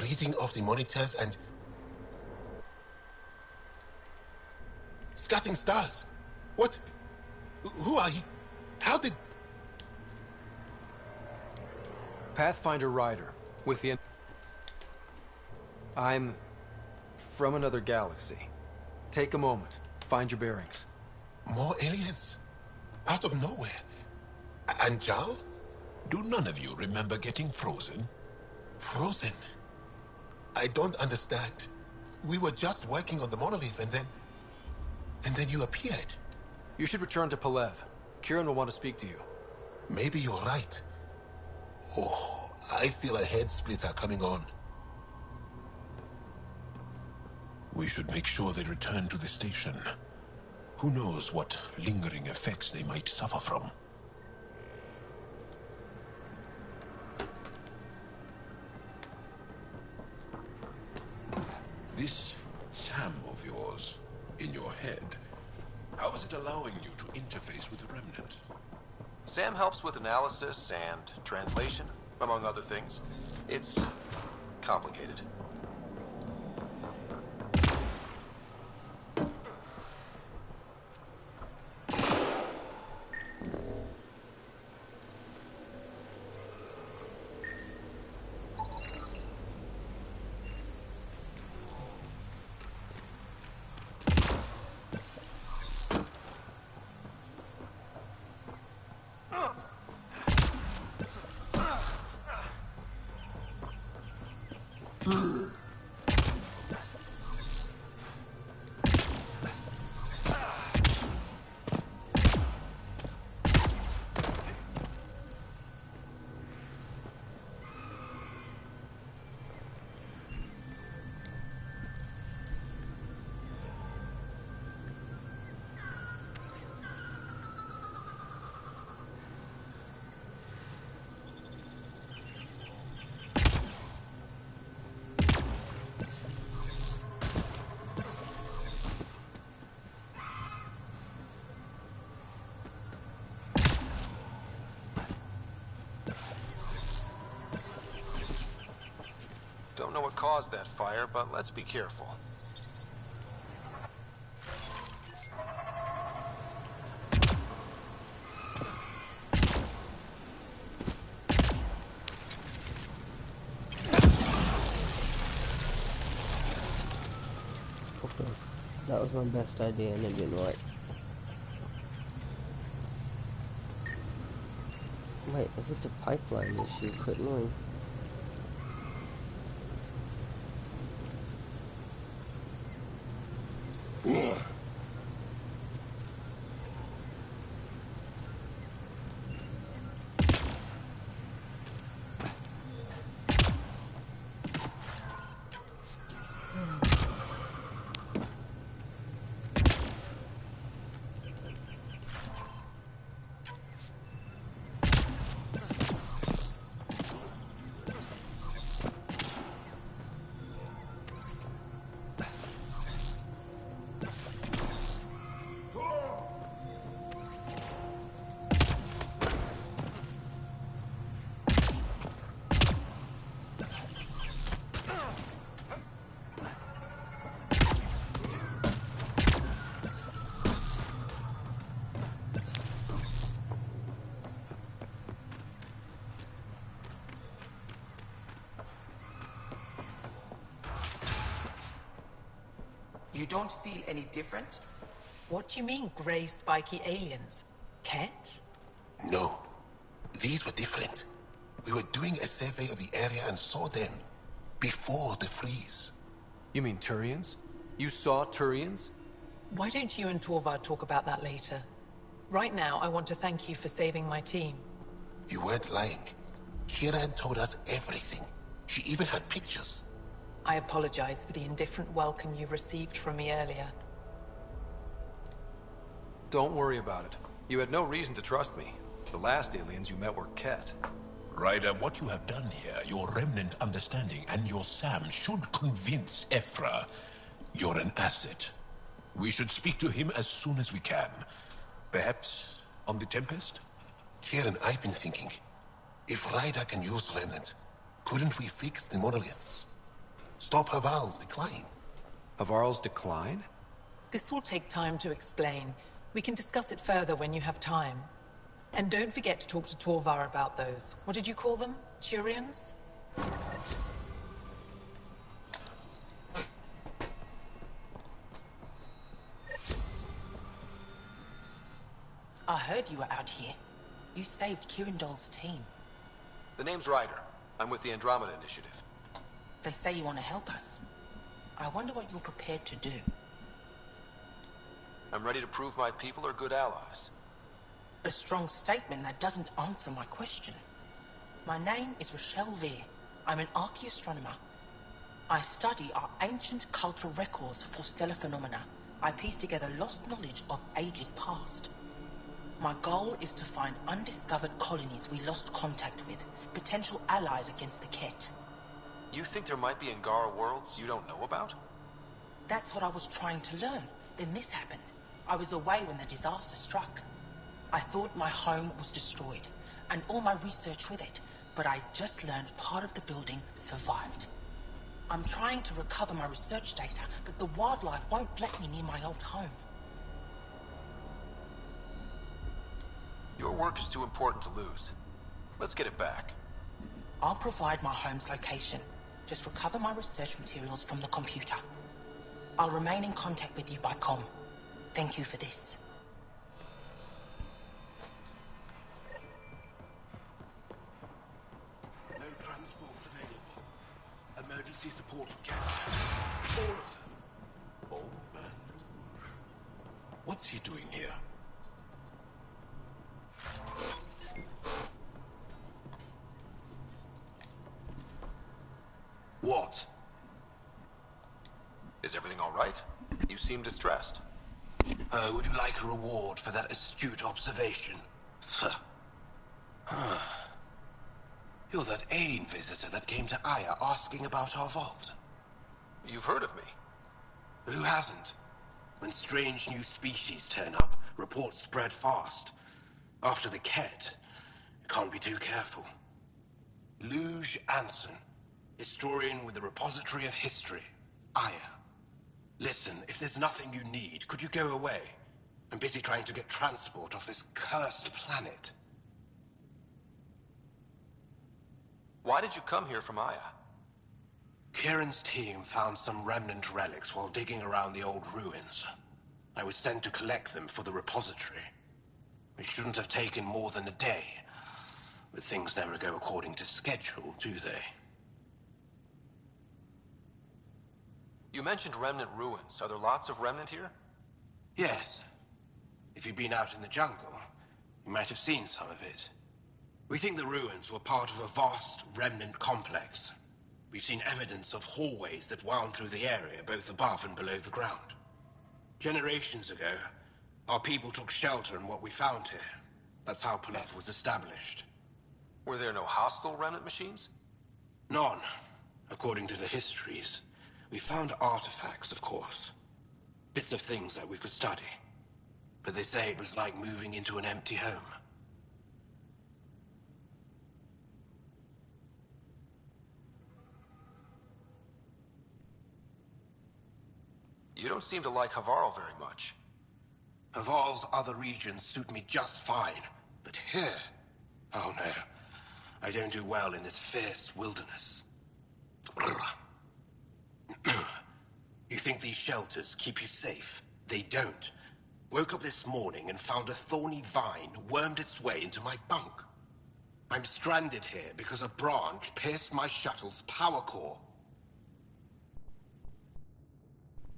Reading off the monitors and... Scatting stars! What? Who are you? How did... Pathfinder Rider, with the... I'm... from another galaxy. Take a moment. Find your bearings. More aliens? Out of nowhere? And Jal? Do none of you remember getting frozen? Frozen? I don't understand. We were just working on the monolith and then you appeared. You should return to Palev. Kieran will want to speak to you. Maybe you're right. Oh, I feel a head splitter coming on. We should make sure they return to the station. Who knows what lingering effects they might suffer from. This Sam of yours, in your head, how is it allowing you to interface with the Remnant? Sam helps with analysis and translation, among other things. It's complicated. Don't know what caused that fire, but let's be careful. Okay. That was my best idea and it didn't work. Wait, if it's a pipeline issue, couldn't we? You don't feel any different? What do you mean, grey spiky aliens? Ket? No. These were different. We were doing a survey of the area and saw them. Before the freeze. You mean Turians? You saw Turians? Why don't you and Torvar talk about that later? Right now, I want to thank you for saving my team. You weren't lying. Kieran told us everything. She even had pictures. I apologize for the indifferent welcome you received from me earlier. Don't worry about it. You had no reason to trust me. The last aliens you met were Ket. Ryder, what you have done here, your remnant understanding and your Sam should convince Ephra you're an asset. We should speak to him as soon as we can. Perhaps on the Tempest? Kieran, I've been thinking. If Ryder can use remnant, couldn't we fix the monoliths? Stop Haval's decline. Havarl's decline? This will take time to explain. We can discuss it further when you have time. And don't forget to talk to Torvar about those. What did you call them? Turians? I heard you were out here. You saved Kirindol's team. The name's Ryder. I'm with the Andromeda Initiative. They say you want to help us. I wonder what you're prepared to do. I'm ready to prove my people are good allies. A strong statement that doesn't answer my question. My name is Rochelle Veer. I'm an archaeoastronomer. I study our ancient cultural records for stellar phenomena. I piece together lost knowledge of ages past. My goal is to find undiscovered colonies we lost contact with, potential allies against the Ket. You think there might be Angara worlds you don't know about? That's what I was trying to learn. Then this happened. I was away when the disaster struck. I thought my home was destroyed, and all my research with it, but I just learned part of the building survived. I'm trying to recover my research data, but the wildlife won't let me near my old home. Your work is too important to lose. Let's get it back. I'll provide my home's location. Just recover my research materials from the computer. I'll remain in contact with you by comm. Thank you for this. No transport available. Emergency support gathered. All of them. Oh, man. What's he doing here? What? Is everything all right? You seem distressed. Would you like a reward for that astute observation? You're that alien visitor that came to Aya asking about our vault. You've heard of me. Who hasn't? When strange new species turn up, reports spread fast. After the Ket, you can't be too careful. Luge Anson, historian with the Repository of History, Aya. Listen, if there's nothing you need, could you go away? I'm busy trying to get transport off this cursed planet. Why did you come here from Aya? Kieran's team found some remnant relics while digging around the old ruins. I was sent to collect them for the repository. It shouldn't have taken more than a day. But things never go according to schedule, do they? You mentioned remnant ruins. Are there lots of remnant here? Yes. If you've been out in the jungle, you might have seen some of it. We think the ruins were part of a vast remnant complex. We've seen evidence of hallways that wound through the area, both above and below the ground. Generations ago, our people took shelter in what we found here. That's how Palef was established. Were there no hostile remnant machines? None, according to the histories. We found artifacts, of course. Bits of things that we could study. But they say it was like moving into an empty home. You don't seem to like Havarl very much. Havarl's other regions suit me just fine. But here... oh no. I don't do well in this fierce wilderness. You think these shelters keep you safe? They don't. Woke up this morning and found a thorny vine wormed its way into my bunk. I'm stranded here because a branch pierced my shuttle's power core.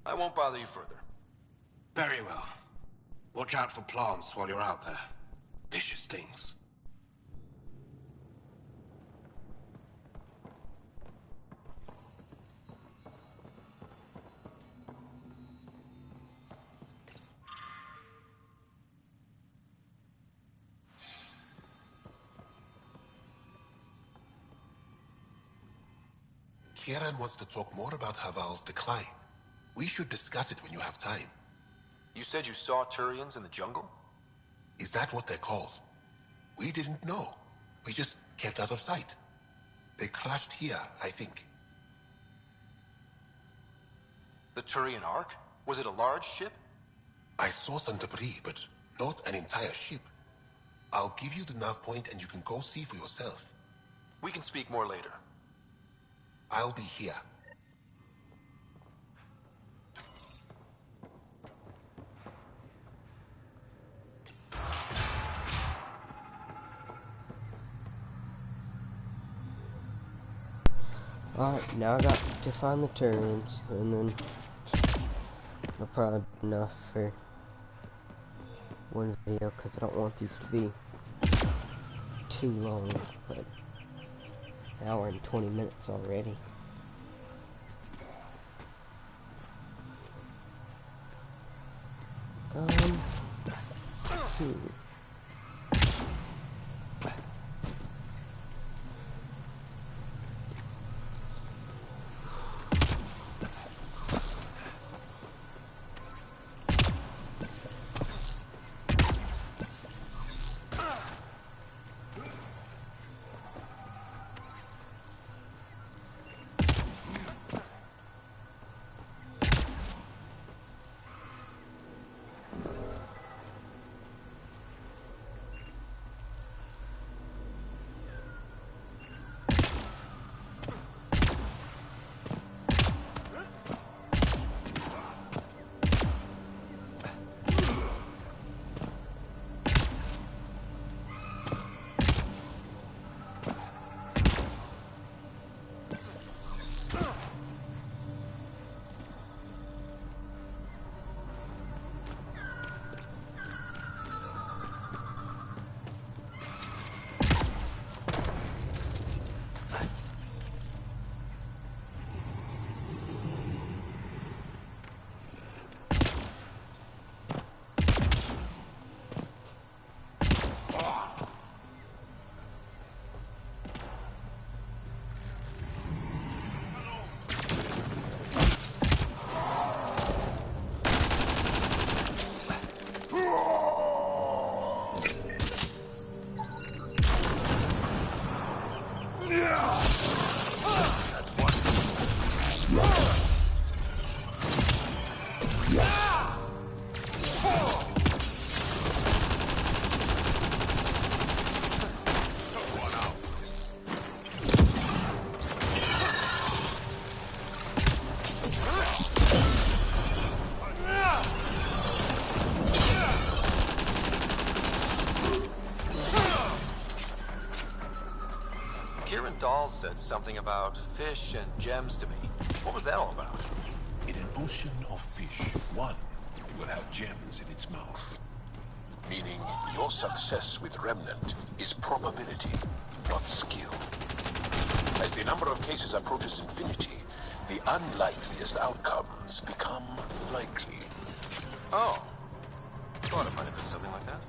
I won't bother you further. Very well. Watch out for plants while you're out there. Vicious things. Kieran wants to talk more about Haval's decline. We should discuss it when you have time. You said you saw Turians in the jungle? Is that what they're called? We didn't know. We just kept out of sight. They crashed here, I think. The Turian Ark? Was it a large ship? I saw some debris, but not an entire ship. I'll give you the nav point and you can go see for yourself. We can speak more later. I'll be here. Alright, now I got to find the Turians, and then that'll probably be enough for one video, because I don't want these to be too long, but an hour and 20 minutes already. Said something about fish and gems to me. What was that all about? In an ocean of fish, one will have gems in its mouth. Meaning your success with Remnant is probability, not skill. As the number of cases approaches infinity, the unlikeliest outcomes become likely. Oh. Thought it might have been something like that.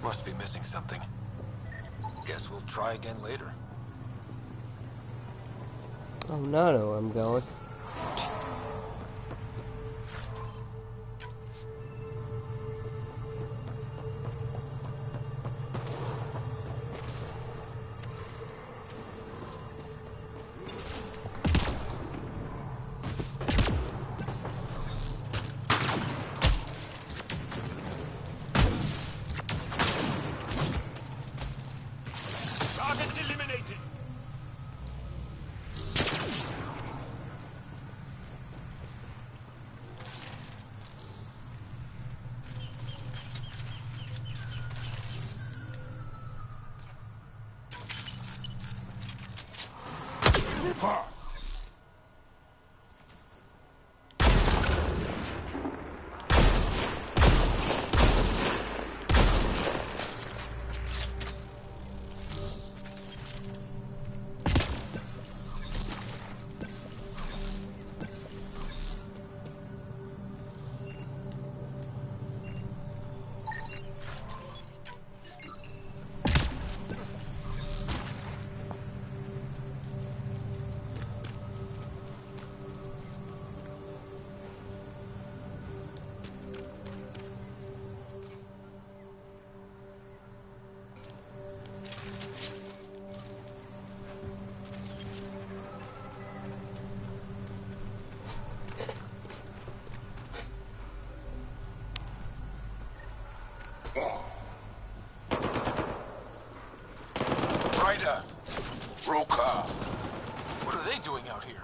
Must be missing something. Guess we'll try again later. Oh, no, no, I'm going. Targets eliminated. Ryder! Roka! What are they doing out here?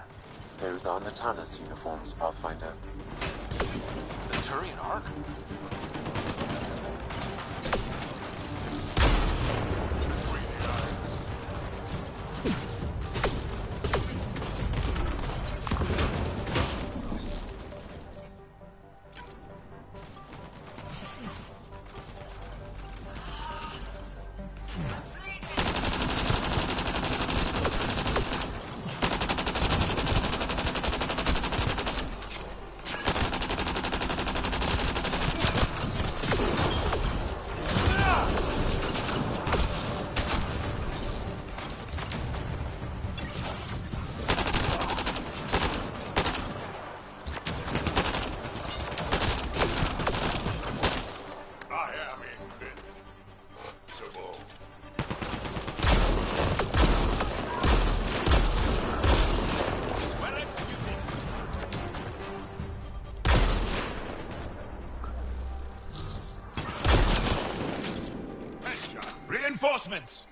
Those are Natana's uniforms, Pathfinder. The Turian Ark? Reinforcements!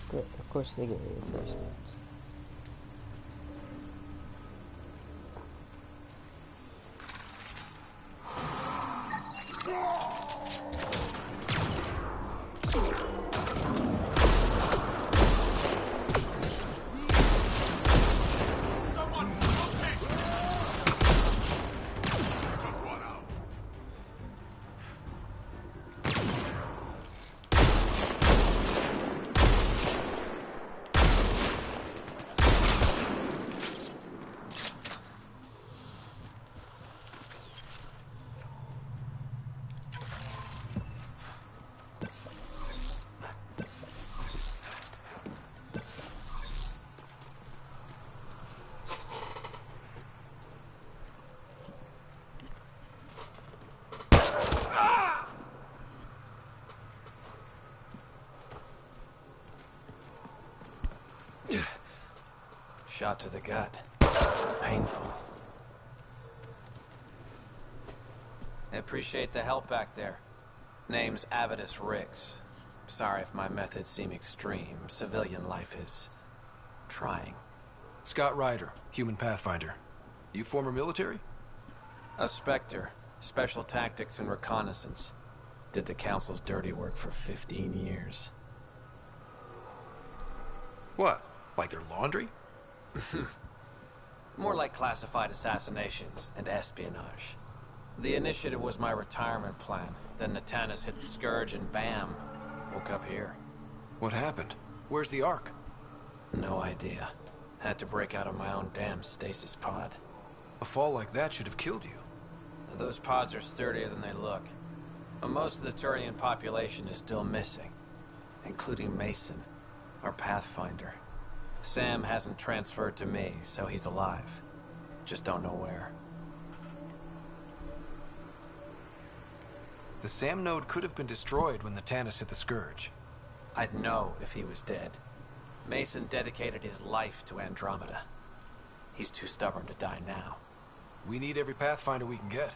Good. Of course they get reinforcements. Shot to the gut. Painful. I appreciate the help back there. Name's Avidus Rix. Sorry if my methods seem extreme. Civilian life is trying. Scott Ryder, human pathfinder. You former military? A Spectre. Special tactics and reconnaissance. Did the Council's dirty work for 15 years. What? Like their laundry? More like classified assassinations and espionage. The initiative was my retirement plan. Then Natana's hit the Scourge and bam, woke up here. What happened? Where's the Ark? No idea. Had to break out of my own damn stasis pod. A fall like that should have killed you. Those pods are sturdier than they look. But most of the Turian population is still missing, including Mason, our Pathfinder. Sam hasn't transferred to me, so he's alive. Just don't know where. The SAM node could have been destroyed when the Tannis hit the Scourge. I'd know if he was dead. Mason dedicated his life to Andromeda. He's too stubborn to die now. We need every Pathfinder we can get.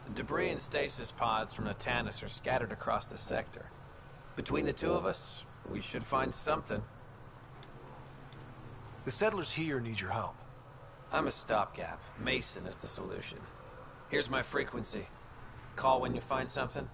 The debris and stasis pods from the Tannis are scattered across the sector. Between the two of us, we should find something. The settlers here need your help. I'm a stopgap. Mason is the solution. Here's my frequency. Call when you find something.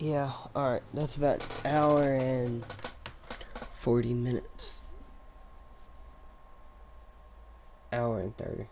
Yeah, alright, that's about an hour and 40 minutes. Hour and 30.